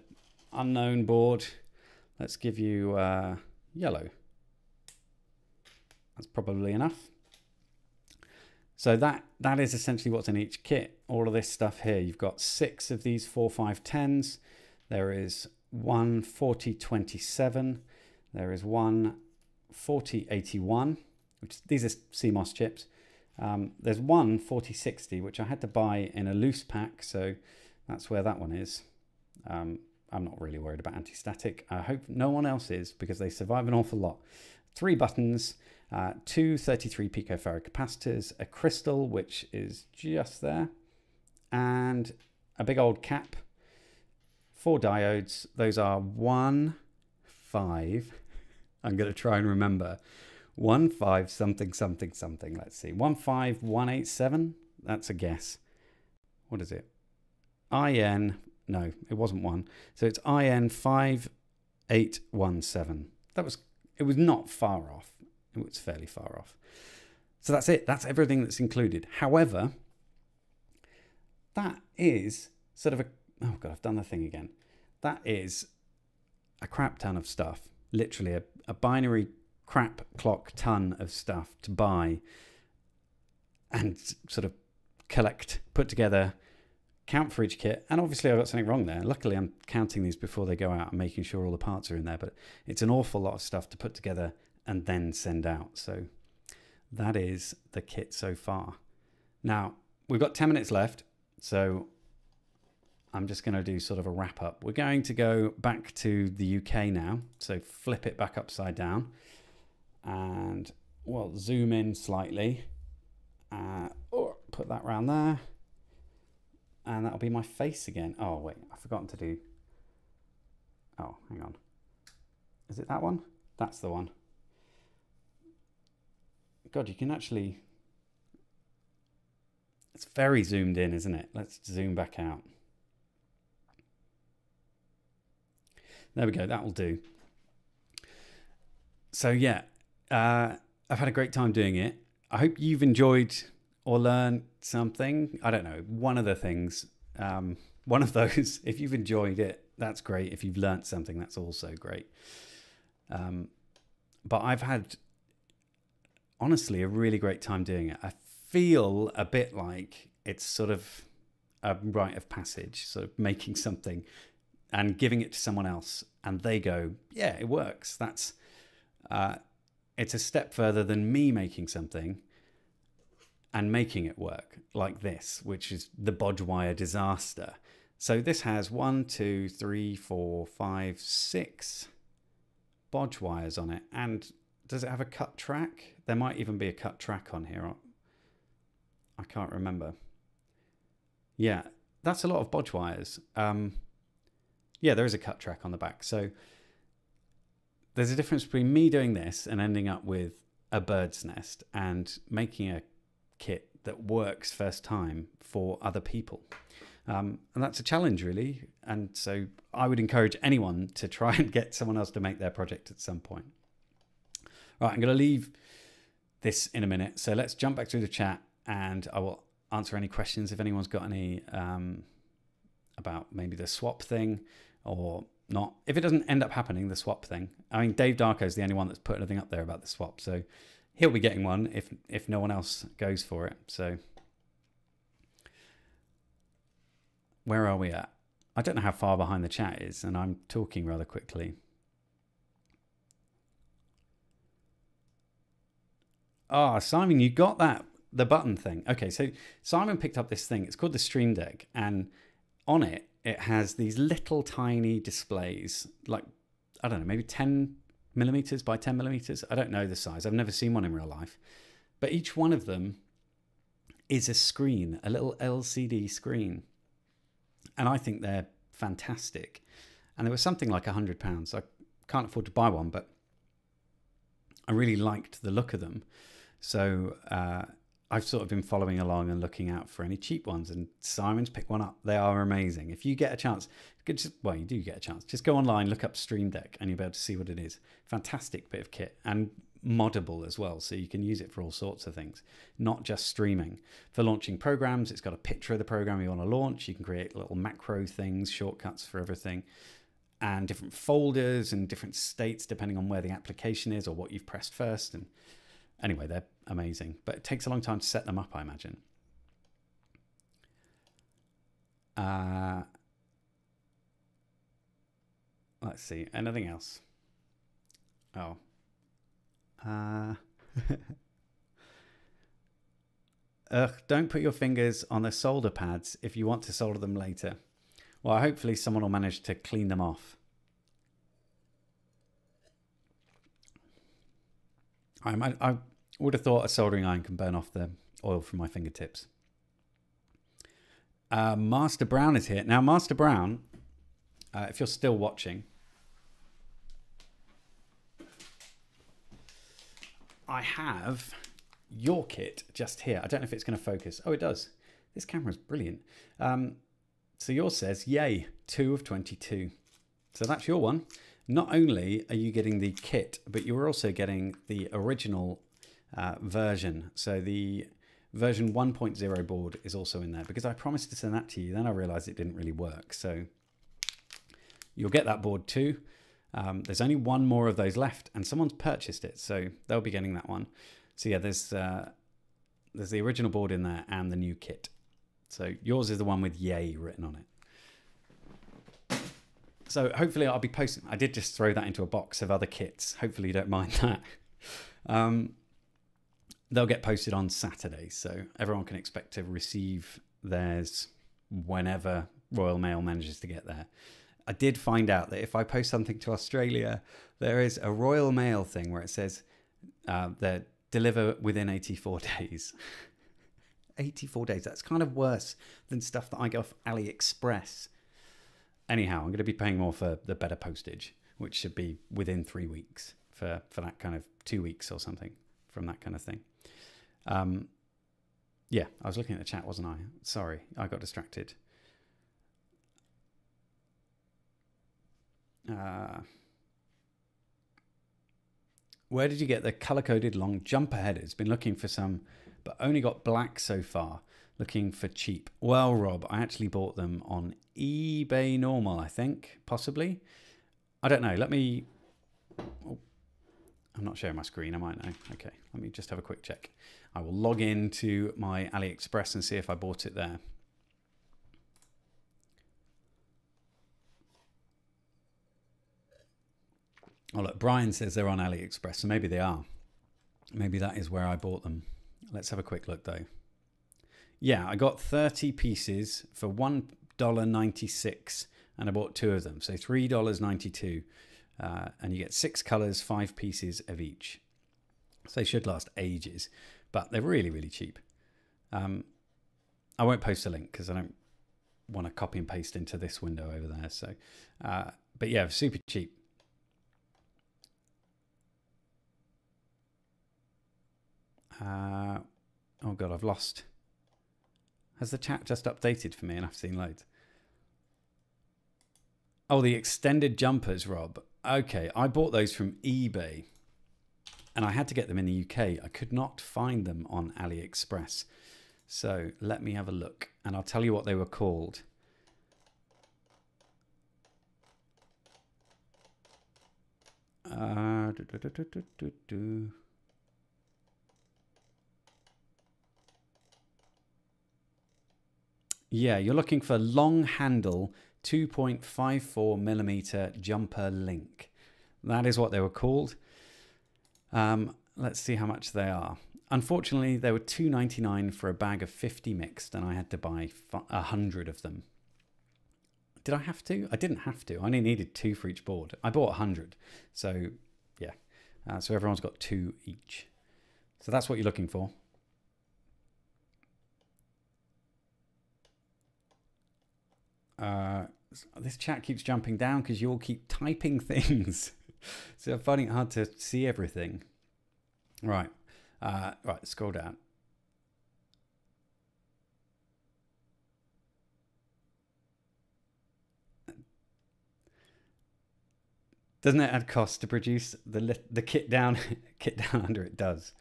Unknown board, let's give you yellow. That's probably enough. So that is essentially what's in each kit. All of this stuff here, you've got 6 of these 4.510s. There is one 4027. There is one 4081, which these are CMOS chips. There's one 4060, which I had to buy in a loose pack, so that's where that one is. I'm not really worried about anti-static. I hope no one else is, because they survive an awful lot. 3 buttons, 2 33 picofarad capacitors, a crystal, which is just there, and a big old cap, 4 diodes. Those are 1, 5. I'm going to try and remember. 1, 5, something, something, something. Let's see. 15187. That's a guess. What is it? IN. No, it wasn't 1. So it's IN 5817. It was not far off. It was fairly far off. So that's it. That's everything that's included. However, that is sort of oh God, I've done the thing again. That is a crap ton of stuff. Literally a binary crap clock ton of stuff to buy and sort of collect, put together, count for each kit. And obviously I got something wrong there. Luckily I'm counting these before they go out and making sure all the parts are in there, but it's an awful lot of stuff to put together and then send out. So that is the kit so far. Now we've got 10 minutes left, so I'm just going to do sort of a wrap up. We're going to go back to the UK now, so flip it back upside down and well, zoom in slightly, or put that round there, and that'll be my face again. Oh wait, I've forgotten to do, oh hang on, is it that one? That's the one. God, you can actually, it's very zoomed in, isn't it? Let's zoom back out. There we go, that will do. So yeah, I've had a great time doing it. I hope you've enjoyed or learned something. I don't know, one of the things, one of those, if you've enjoyed it, that's great. If you've learned something, that's also great. But I've had, honestly, a really great time doing it. I feel a bit like it's sort of a rite of passage, sort of making something and giving it to someone else, and they go, yeah, it works. That's it's a step further than me making something and making it work like this, which is the bodge wire disaster. So this has 1, 2, 3, 4, 5, 6 bodge wires on it. And does it have a cut track? There might even be a cut track on here. I can't remember. Yeah, that's a lot of bodge wires. Yeah, there is a cut track on the back. So there's a difference between me doing this and ending up with a bird's nest and making a kit that works first time for other people. And that's a challenge, really. And so I would encourage anyone to try and get someone else to make their project at some point. Right, I'm going to leave this in a minute. So let's jump back through the chat and I will answer any questions if anyone's got any about maybe the swap thing or not. If it doesn't end up happening, the swap thing. I mean, Dave Darko is the only one that's put anything up there about the swap. So he'll be getting one if no one else goes for it. So where are we at? I don't know how far behind the chat is, and I'm talking rather quickly. Ah, Simon, you got that, the button thing. Okay, so Simon picked up this thing. It's called the Stream Deck, and on it, it has these little tiny displays, like, I don't know, maybe 10 millimeters by 10 millimeters. I don't know the size. I've never seen one in real life. But each one of them is a screen, a little LCD screen. And I think they're fantastic. And they were something like £100. I can't afford to buy one, but I really liked the look of them. So I've sort of been following along and looking out for any cheap ones, and Simon's picked one up. They are amazing. If you get a chance, well, you do get a chance. Just go online, look up Stream Deck, and you'll be able to see what it is. Fantastic bit of kit. And moddable as well, so you can use it for all sorts of things, not just streaming. For launching programs, it's got a picture of the program you want to launch. You can create little macro things, shortcuts for everything, and different folders and different states depending on where the application is or what you've pressed first. And anyway, they're amazing, but it takes a long time to set them up, I imagine. Let's see, anything else? Oh. Don't put your fingers on the solder pads if you want to solder them later. Well, hopefully someone will manage to clean them off. I would have thought a soldering iron can burn off the oil from my fingertips. Master Brown is here. Now, Master Brown, if you're still watching, I have your kit just here. I don't know if it's going to focus. Oh, it does. This camera's brilliant. So yours says, yay, 2 of 22. So that's your one. Not only are you getting the kit, but you're also getting the original version. So the version 1.0 board is also in there, because I promised to send that to you. Then I realized it didn't really work. So you'll get that board too. There's only one more of those left, and someone's purchased it, so they'll be getting that one. So yeah, there's the original board in there and the new kit. So yours is the one with yay written on it. So hopefully I'll be posting. I did just throw that into a box of other kits. Hopefully you don't mind that. They'll get posted on Saturday, so everyone can expect to receive theirs whenever Royal Mail manages to get there. I did find out that if I post something to Australia, there is a Royal Mail thing where it says they deliver within 84 days. 84 days. That's kind of worse than stuff that I get off AliExpress. Anyhow, I'm going to be paying more for the better postage, which should be within 3 weeks for that kind of 2 weeks or something from that kind of thing. Yeah, I was looking at the chat, wasn't I? Sorry, I got distracted. Where did you get the color-coded long jumper headers? Been looking for some, but only got black so far. Looking for cheap. Well, Rob, I actually bought them on eBay normal, I think, possibly. I don't know. Let me... Oh, I'm not sharing my screen. I might know. Okay, let me just have a quick check. I will log into my AliExpress and see if I bought it there. Oh, look, Brian says they're on AliExpress, so maybe they are. Maybe that is where I bought them. Let's have a quick look, though. Yeah, I got 30 pieces for $1.96, and I bought 2 of them, so $3.92. And you get 6 colors, 5 pieces of each. So they should last ages, but they're really, really cheap. I won't post a link because I don't want to copy and paste into this window over there. So, but yeah, super cheap. Oh God, I've lost. Has the chat just updated for me and I've seen loads? Oh, the extended jumpers, Rob. Okay, I bought those from eBay and I had to get them in the UK. I could not find them on AliExpress. So let me have a look and I'll tell you what they were called. Yeah, you're looking for long handle 2.54mm jumper link. That is what they were called. Let's see how much they are. Unfortunately, they were $2.99 for a bag of 50 mixed, and I had to buy 100 of them. Did I have to? I didn't have to. I only needed 2 for each board. I bought 100. So, yeah. So everyone's got 2 each. So that's what you're looking for. This chat keeps jumping down because you all keep typing things. So I'm finding it hard to see everything. Right. Right, scroll down. Doesn't it add cost to produce the kit down kit down under? It does.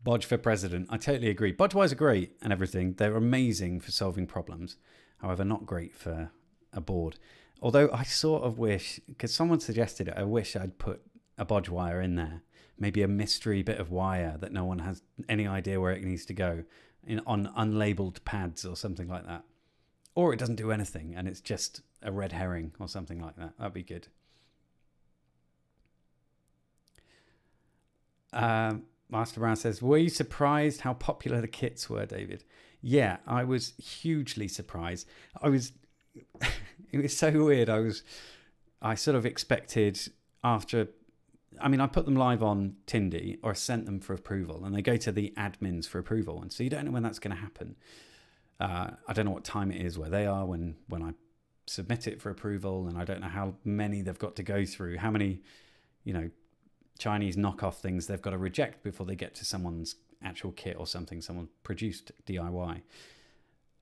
Bodge for president. I totally agree. Bodgewise are great and everything. They're amazing for solving problems. However, not great for a board. Although I sort of wish, because someone suggested it, I wish I'd put a bodge wire in there. Maybe a mystery bit of wire that no one has any idea where it needs to go on unlabeled pads or something like that. Or it doesn't do anything and it's just a red herring or something like that. That'd be good. Master Brown says, were you surprised how popular the kits were, David? Yeah, I was hugely surprised. It was so weird. I sort of expected after, I mean, I put them live on Tindy or sent them for approval and they go to the admins for approval. And so you don't know when that's going to happen. I don't know what time it is where they are when I submit it for approval, and I don't know how many they've got to go through, how many, Chinese knockoff things they've got to reject before they get to someone's actual kit or something, someone produced DIY.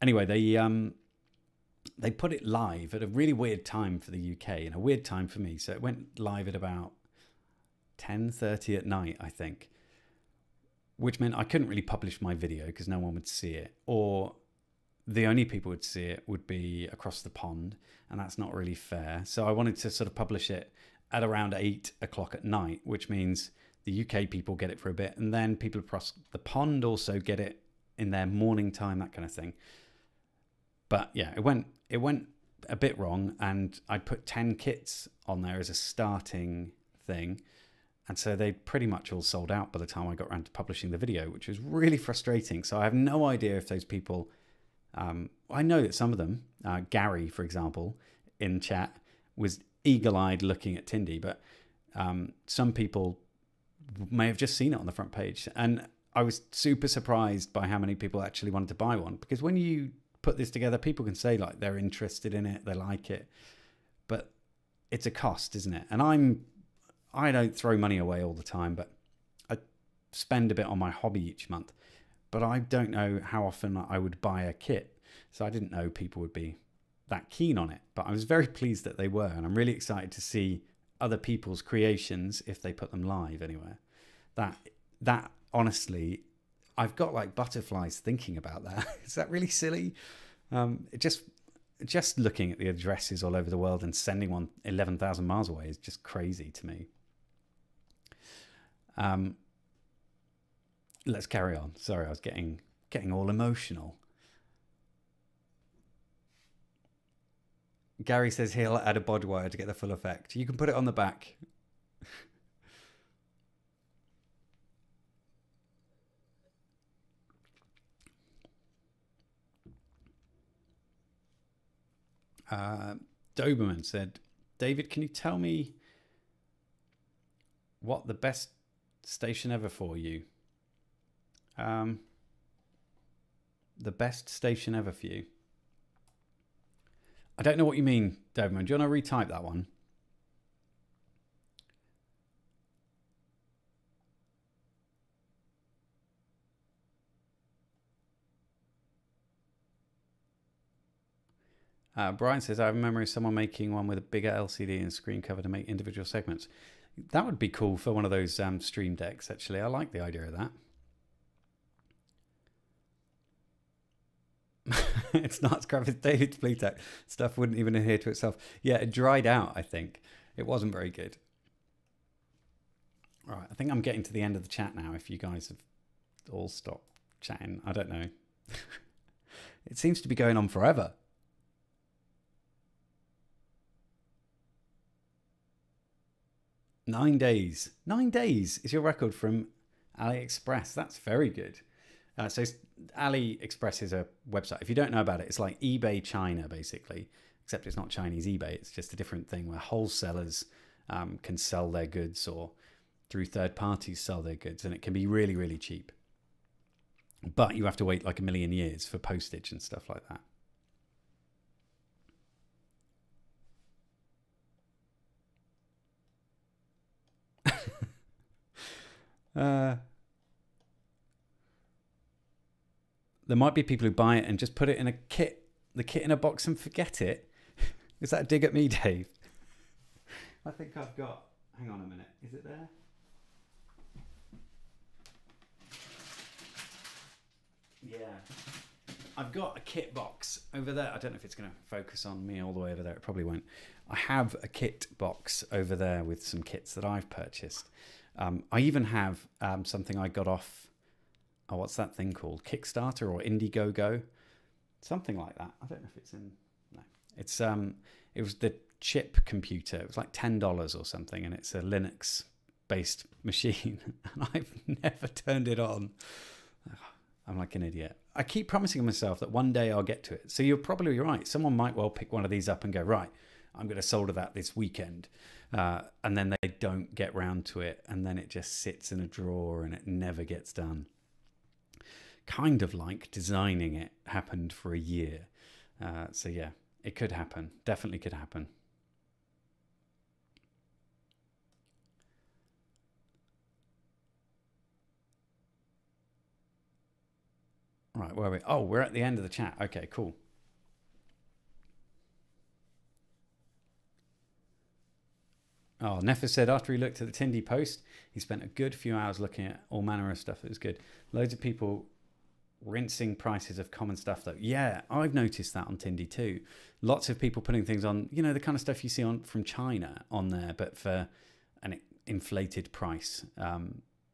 Anyway, they put it live at a really weird time for the UK and a weird time for me. So it went live at about 10:30 at night, I think, which meant I couldn't really publish my video because no one would see it, or the only people would see it would be across the pond, and that's not really fair. So I wanted to sort of publish it at around 8 o'clock at night, which means the UK people get it for a bit, and then people across the pond also get it in their morning time, that kind of thing. But yeah, it went a bit wrong, and I put 10 kits on there as a starting thing, and so they pretty much all sold out by the time I got around to publishing the video, which was really frustrating. So I have no idea if those people, I know that some of them, Gary, for example, in chat, was eagle-eyed looking at Tindy, but some people may have just seen it on the front page. And I was super surprised by how many people actually wanted to buy one, because when you put this together, people can say like they're interested in it, they like it, but it's a cost, isn't it? And I don't throw money away all the time, but I spend a bit on my hobby each month, but I don't know how often I would buy a kit. So I didn't know people would be that keen on it, but I was very pleased that they were, and I'm really excited to see other people's creations if they put them live anywhere. That honestly, I've got like butterflies thinking about that. Is that really silly? Just looking at the addresses all over the world and sending one 11,000 miles away is just crazy to me. Let's carry on. Sorry, I was getting all emotional. Gary says he'll add a bod wire to get the full effect. You can put it on the back. Doberman said, David, can you tell me what the best station ever for you? The best station ever for you? I don't know what you mean, Doberman. Do you want to retype that one? Brian says, I have a memory of someone making one with a bigger LCD and screen cover to make individual segments. That would be cool for one of those stream decks, actually. I like the idea of that. It's not scrap, it's David's Playtech. Stuff wouldn't even adhere to itself. Yeah, it dried out, I think. It wasn't very good. All right, I think I'm getting to the end of the chat now, if you guys have all stopped chatting. I don't know. It seems to be going on forever. Nine days. 9 days is your record from AliExpress. That's very good. So AliExpress is a website. If you don't know about it, it's like eBay China, basically, except it's not Chinese eBay. It's just a different thing where wholesalers can sell their goods, or through third parties sell their goods, and it can be really, really cheap. But you have to wait like a million years for postage and stuff like that. There might be people who buy it and just put it in a kit, the kit in a box, and forget it. Is that a dig at me, Dave? I think I've got... Hang on a minute. Is it there? Yeah. I've got a kit box over there. I don't know if it's going to focus on me all the way over there. It probably won't. I have a kit box over there with some kits that I've purchased. I even have something I got off... Oh, what's that thing called? Kickstarter or Indiegogo? Something like that. I don't know if it's in... No. It's it was the chip computer. It was like $10 or something, and it's a Linux-based machine. And I've never turned it on. I'm like an idiot. I keep promising myself that one day I'll get to it. So you're probably right. Someone might well pick one of these up and go, right, I'm going to solder that this weekend. And then they don't get round to it. And then it just sits in a drawer and it never gets done. Kind of like designing it happened for a year. So yeah, it could happen. Definitely could happen. Right, where are we? Oh, we're at the end of the chat. Okay, cool. Oh, Nefer said after he looked at the Tindy post, he spent a good few hours looking at all manner of stuff. It was good. Loads of people rinsing prices of common stuff though. Yeah, I've noticed that on Tindy too. Lots of people putting things on, you know, the kind of stuff you see on from China on there, but for an inflated price.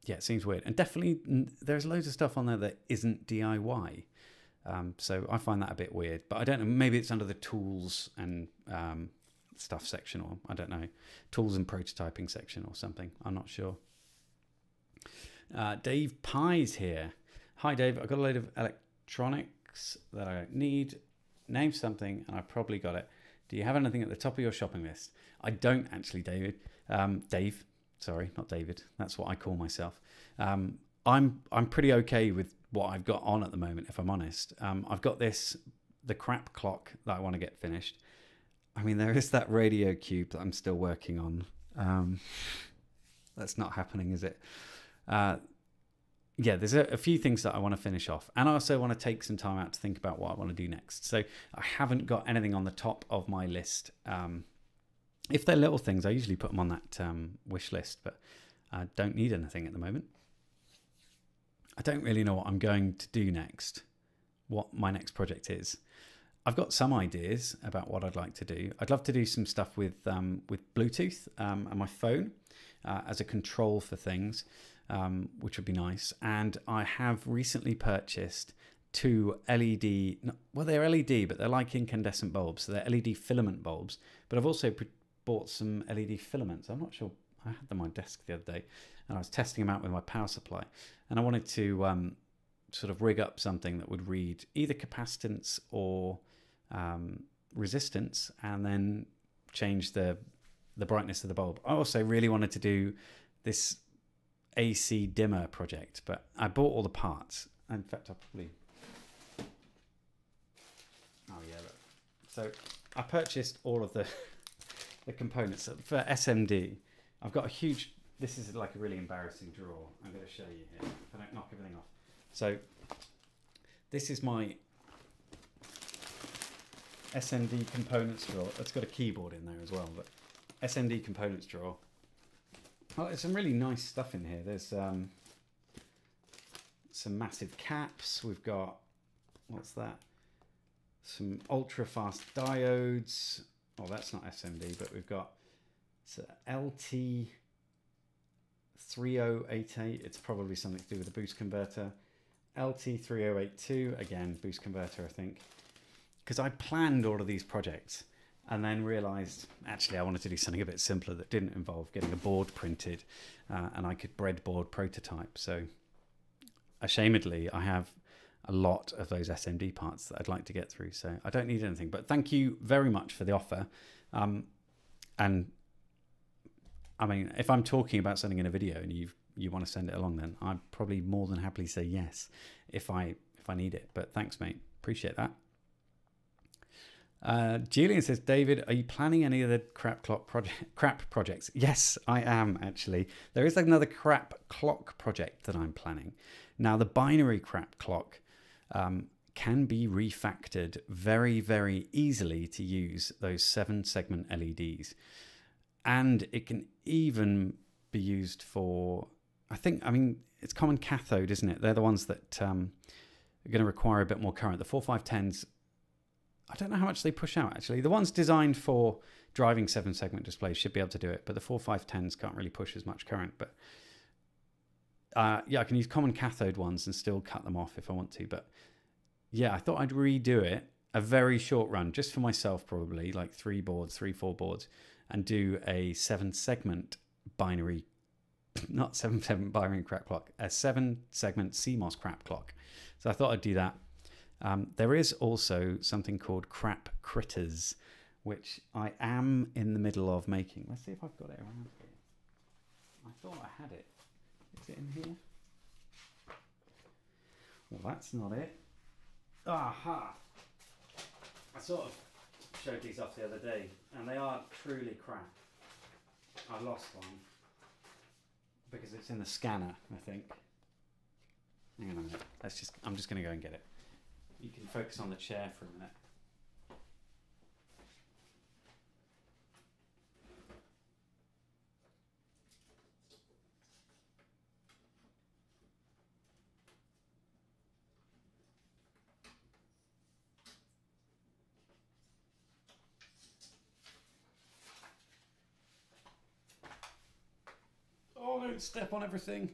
Yeah, it seems weird. And definitely there's loads of stuff on there that isn't DIY. So I find that a bit weird, but I don't know, maybe it's under the tools and stuff section, or I don't know, tools and prototyping section or something. I'm not sure. Dave Pye's here. Hi Dave, I've got a load of electronics that I don't need. Name something and I probably got it. Do you have anything at the top of your shopping list? I don't actually, David. Dave, sorry, not David. That's what I call myself. I'm pretty okay with what I've got on at the moment, if I'm honest. I've got the crap clock that I want to get finished. I mean, there is that radio cube that I'm still working on. That's not happening, is it? Yeah, there's a few things that I want to finish off. And I also want to take some time out to think about what I want to do next. So I haven't got anything on the top of my list. If they're little things, I usually put them on that wish list, but I don't need anything at the moment. I don't really know what I'm going to do next, what my next project is. I've got some ideas about what I'd like to do. I'd love to do some stuff with Bluetooth and my phone as a control for things, which would be nice. And I have recently purchased two LED, well, they're LED, but they're like incandescent bulbs. So they're LED filament bulbs. But I've also bought some LED filaments. I'm not sure. I had them on my desk the other day, and I was testing them out with my power supply. And I wanted to sort of rig up something that would read either capacitance or resistance, and then change the brightness of the bulb. I also really wanted to do this AC dimmer project, but I bought all the parts. In fact, I'll probably... Oh yeah, look. So I purchased all of the components for SMD. I've got a huge... This is like a really embarrassing drawer. I'm going to show you here if I don't knock everything off. So this is my SMD components drawer. That's got a keyboard in there as well, but SMD components drawer. Oh, there's some really nice stuff in here. There's some massive caps. We've got, what's that? Some ultra fast diodes. Oh, that's not SMD, but we've got LT 3088. It's probably something to do with the boost converter. LT 3082, again, boost converter, I think. Because I planned all of these projects and then realized actually I wanted to do something a bit simpler that didn't involve getting a board printed and I could breadboard prototype. So ashamedly, I have a lot of those SMD parts that I'd like to get through. So I don't need anything, but thank you very much for the offer. And I mean, if I'm talking about something in a video and you want to send it along, then I'd probably more than happily say yes if I need it. But thanks, mate. Appreciate that. Julian says, David, are you planning any of the crap projects? Yes, I am actually. There is another crap clock project that I'm planning. Now, the binary crap clock can be refactored very, very easily to use those 7-segment LEDs. And it can even be used for, I mean, it's common cathode, isn't it? They're the ones that are going to require a bit more current. The 4510s, I don't know how much they push out, actually. The ones designed for driving 7-segment displays should be able to do it, but the 4510s can't really push as much current. But yeah, I can use common cathode ones and still cut them off if I want to. But yeah, I thought I'd redo it, a very short run, just for myself probably, like 3, 4 boards, and do a 7-segment binary, not 7-segment binary crap clock, a 7-segment CMOS crap clock. So I thought I'd do that. There is also something called crap critters, which I am in the middle of making. Let's see if I've got it around here. I thought I had it. Is it in here? Well, that's not it. Aha! I sort of showed these off the other day, and they are truly crap. I lost one because it's in the scanner, I think. Hang on a minute. I'm just going to go and get it. You can focus on the chair for a minute. Oh, don't step on everything.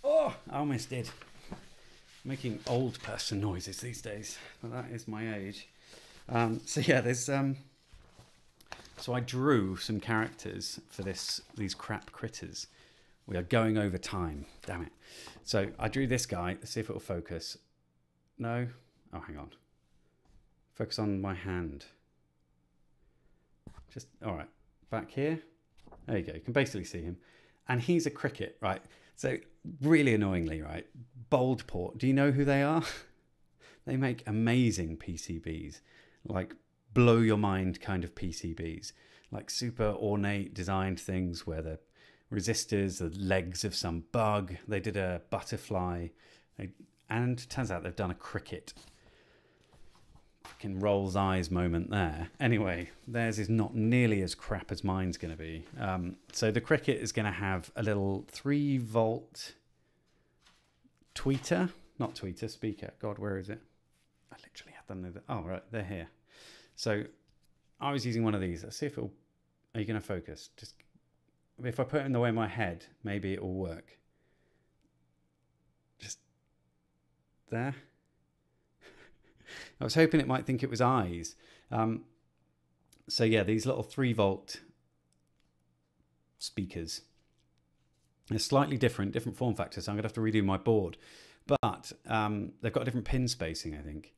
Oh, I almost did. Making old person noises these days, but that is my age. So yeah, there's so I drew some characters for these crap critters. We are going over time, damn it. So I drew this guy. Let's see if it will focus. No. Oh, hang on. Focus on my hand. Just all right. Back here. There you go. You can basically see him, and he's a cricket, right? So really annoyingly, right? Boldport. Do you know who they are? They make amazing PCBs, like blow your mind kind of PCBs, like super ornate designed things where the resistors are legs of some bug. They did a butterfly, and it turns out they've done a cricket. Fucking rolls eyes moment there. Anyway, theirs is not nearly as crap as mine's going to be. So the cricket is going to have a little 3-volt speaker. God, where is it? I literally had them. Oh, right, they're here. So I was using one of these. Let's see if it'll. Are you going to focus? Just if I put it in the way of my head, maybe it will work. Just there. I was hoping it might think it was eyes. So yeah, these little 3-volt speakers. They're slightly different form factors, so I'm going to have to redo my board. But they've got a different pin spacing, I think.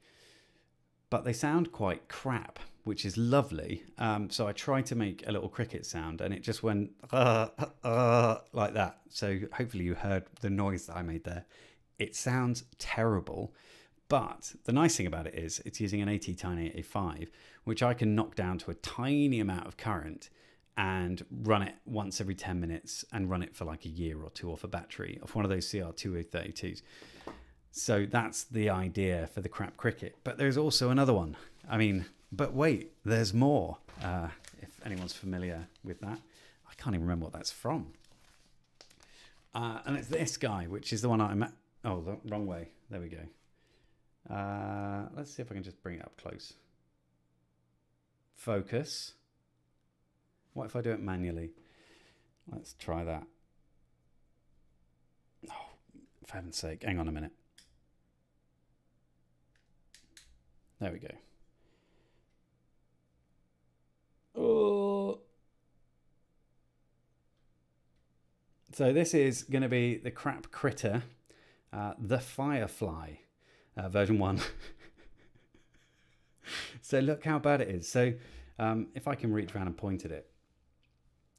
But they sound quite crap, which is lovely. So I tried to make a little cricket sound, and it just went like that. So hopefully you heard the noise that I made there. It sounds terrible. But the nice thing about it is it's using an AT-Tiny85, which I can knock down to a tiny amount of current and run it once every 10 minutes and run it for like a year or two off a battery of one of those CR2032s. So that's the idea for the crap cricket. But there's also another one. I mean, but wait, there's more. If anyone's familiar with that. I can't even remember what that's from. And it's this guy, which is the one I'm at. Oh, the wrong way. There we go. Let's see if I can just bring it up close. Focus. What if I do it manually? Let's try that. Oh, for heaven's sake, hang on a minute. There we go. Oh. So this is going to be the crap critter, the Firefly. Version 1. So look how bad it is. So if I can reach around and point at it.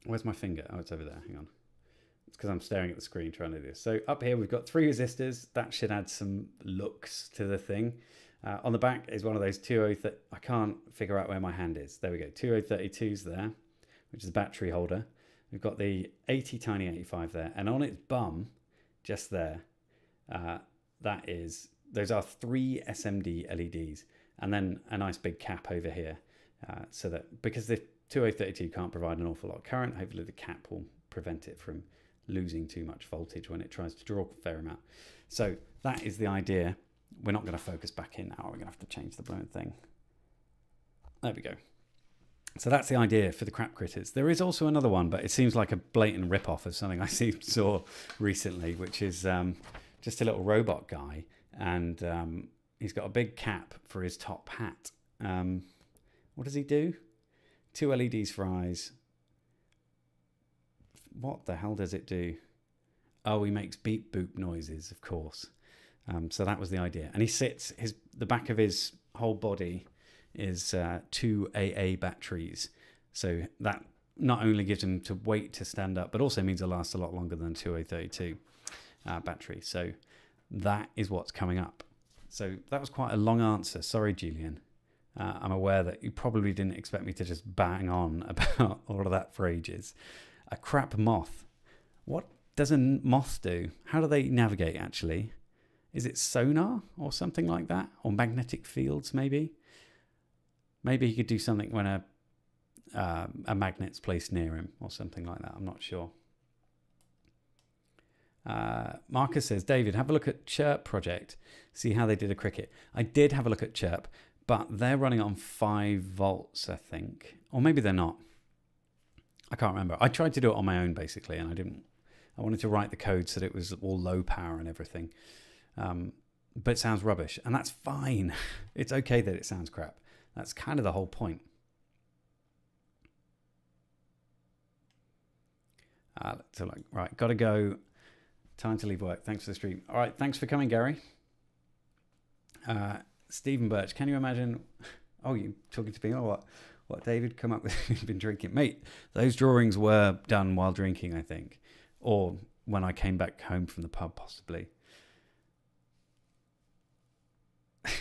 Where's my finger? Oh, it's over there. Hang on. It's because I'm staring at the screen trying to do this. So up here we've got 3 resistors. That should add some looks to the thing. On the back is one of those 2030. I can't figure out where my hand is. There we go. 2032s there, which is a battery holder. We've got the AT-Tiny85 there. And on its bum, just there, that is those are 3 SMD LEDs, and then a nice big cap over here, so that because the 2032 can't provide an awful lot of current, hopefully the cap will prevent it from losing too much voltage when it tries to draw a fair amount. So that is the idea. We're not going to focus back in now. We're going to have to change the blown thing. There we go. So that's the idea for the crap critters. There is also another one, but it seems like a blatant rip-off of something I saw recently, which is just a little robot guy, and he's got a big cap for his top hat. What does he do? 2 LEDs for eyes. What the hell does it do? Oh, he makes beep boop noises, of course. So that was the idea. And he sits, the back of his whole body is 2 AA batteries. So that not only gives him to weight to stand up, but also means it'll last a lot longer than 2032 battery. So that is what's coming up. So that was quite a long answer. Sorry, Julian. I'm aware that you probably didn't expect me to just bang on about all of that for ages. A crap moth. What does a moth do? How do they navigate, actually? Is it sonar or something like that? Or magnetic fields, maybe? Maybe he could do something when a magnet's placed near him or something like that. I'm not sure. Marcus says, David, have a look at Chirp Project. See how they did a cricket. I did have a look at Chirp, but they're running on 5 volts, I think. Or maybe they're not. I can't remember. I tried to do it on my own, basically, and I didn't. I wanted to write the code so that it was all low power and everything. But it sounds rubbish, and that's fine. It's okay that it sounds crap. That's kind of the whole point. So like, right, gotta go. Time to leave work. Thanks for the stream. All right, thanks for coming, Gary. Stephen Birch, can you imagine? Oh, you talking to me? Oh, what David come up with? You've been drinking, mate. Those drawings were done while drinking, I think, or when I came back home from the pub, possibly.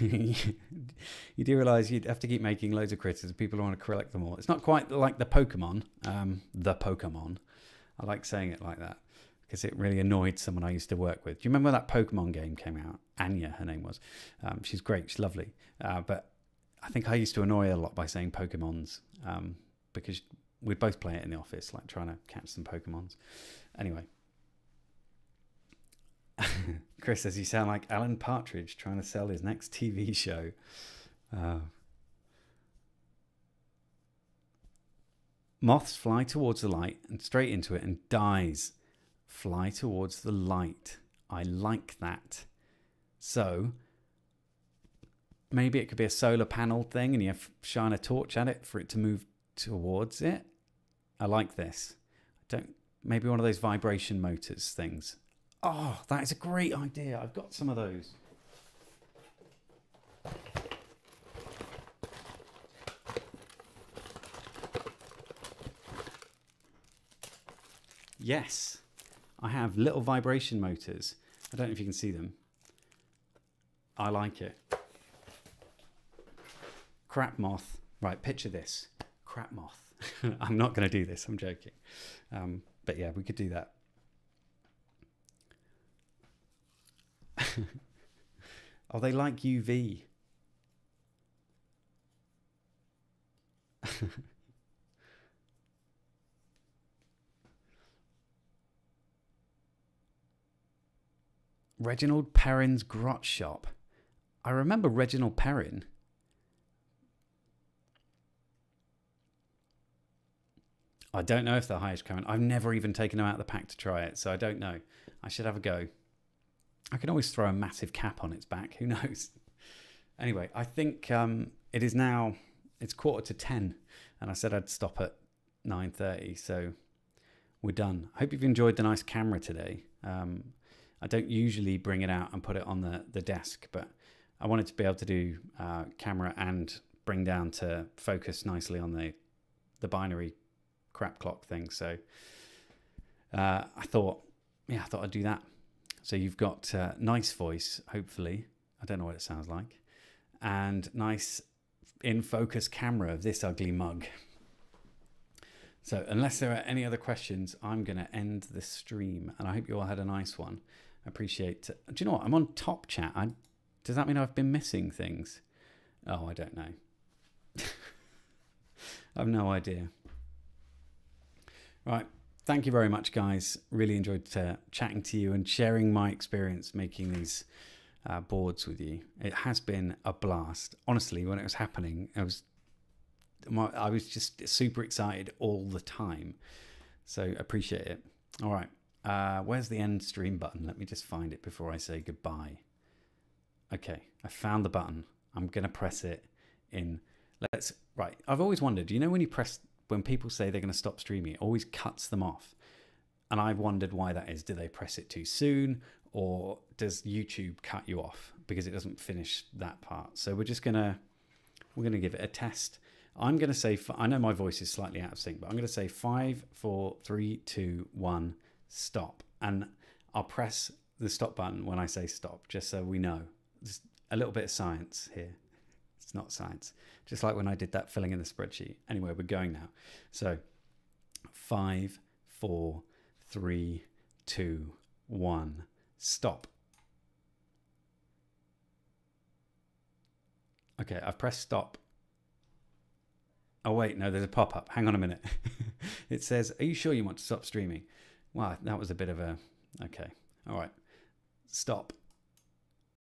You do realise you'd have to keep making loads of critters. People want to collect them all. It's not quite like the Pokemon. The Pokemon. I like saying it like that because it really annoyed someone I used to work with. Do you remember that Pokemon game came out? Anya, her name was. She's great. She's lovely. But I think I used to annoy her a lot by saying Pokemons because we'd both play it in the office, like trying to catch some Pokemons. Anyway. Chris says, you sound like Alan Partridge trying to sell his next TV show. Moths fly towards the light and straight into it and dies. Fly towards the light. I like that. So maybe it could be a solar panel thing and you have shine a torch at it for it to move towards it. I like this. Maybe one of those vibration motors things. Oh, that is a great idea. I've got some of those. Yes, I have little vibration motors. I don't know if you can see them. I like it. Crap moth. Right, picture this. Crap moth. I'm not going to do this. I'm joking. But yeah, we could do that. Oh, they like UV. Reginald Perrin's Grot Shop. I remember Reginald Perrin. I don't know if they're highest current. I've never even taken them out of the pack to try it, so I don't know. I should have a go. I can always throw a massive cap on its back. Who knows? Anyway, I think it is now, it's 10:15, and I said I'd stop at 9:30, so we're done. I hope you've enjoyed the nice camera today. I don't usually bring it out and put it on the desk, but I wanted to be able to do camera and bring down to focus nicely on the binary crap clock thing. So I thought I'd do that. So you've got nice voice, hopefully. I don't know what it sounds like. And nice in-focus camera of this ugly mug. So unless there are any other questions, I'm going to end the stream. And I hope you all had a nice one. I appreciate it. Do you know what? I'm on Top Chat. Does that mean I've been missing things? Oh, I don't know. I have no idea. Right. Thank you very much, guys. Really enjoyed chatting to you and sharing my experience making these boards with you. It has been a blast. Honestly, when it was happening, I was just super excited all the time. So appreciate it. All right. Where's the end stream button? Let me just find it before I say goodbye. Okay, I found the button. I'm going to press it in. Right. I've always wondered, you know, when people say they're going to stop streaming, it always cuts them off. And I've wondered why that is. Do they press it too soon, or does YouTube cut you off because it doesn't finish that part? So we're going to give it a test. I'm going to say, I know my voice is slightly out of sync, but I'm going to say 5, 4, 3, 2, 1, stop. And I'll press the stop button when I say stop, just so we know. Just a little bit of science here. It's not science. Just like when I did that filling in the spreadsheet. Anyway, we're going now. So 5, 4, 3, 2, 1, stop. Okay, I've pressed stop. Oh wait, no, there's a pop-up. Hang on a minute. It says, are you sure you want to stop streaming? Wow, that was a bit of a... Okay, all right. Stop.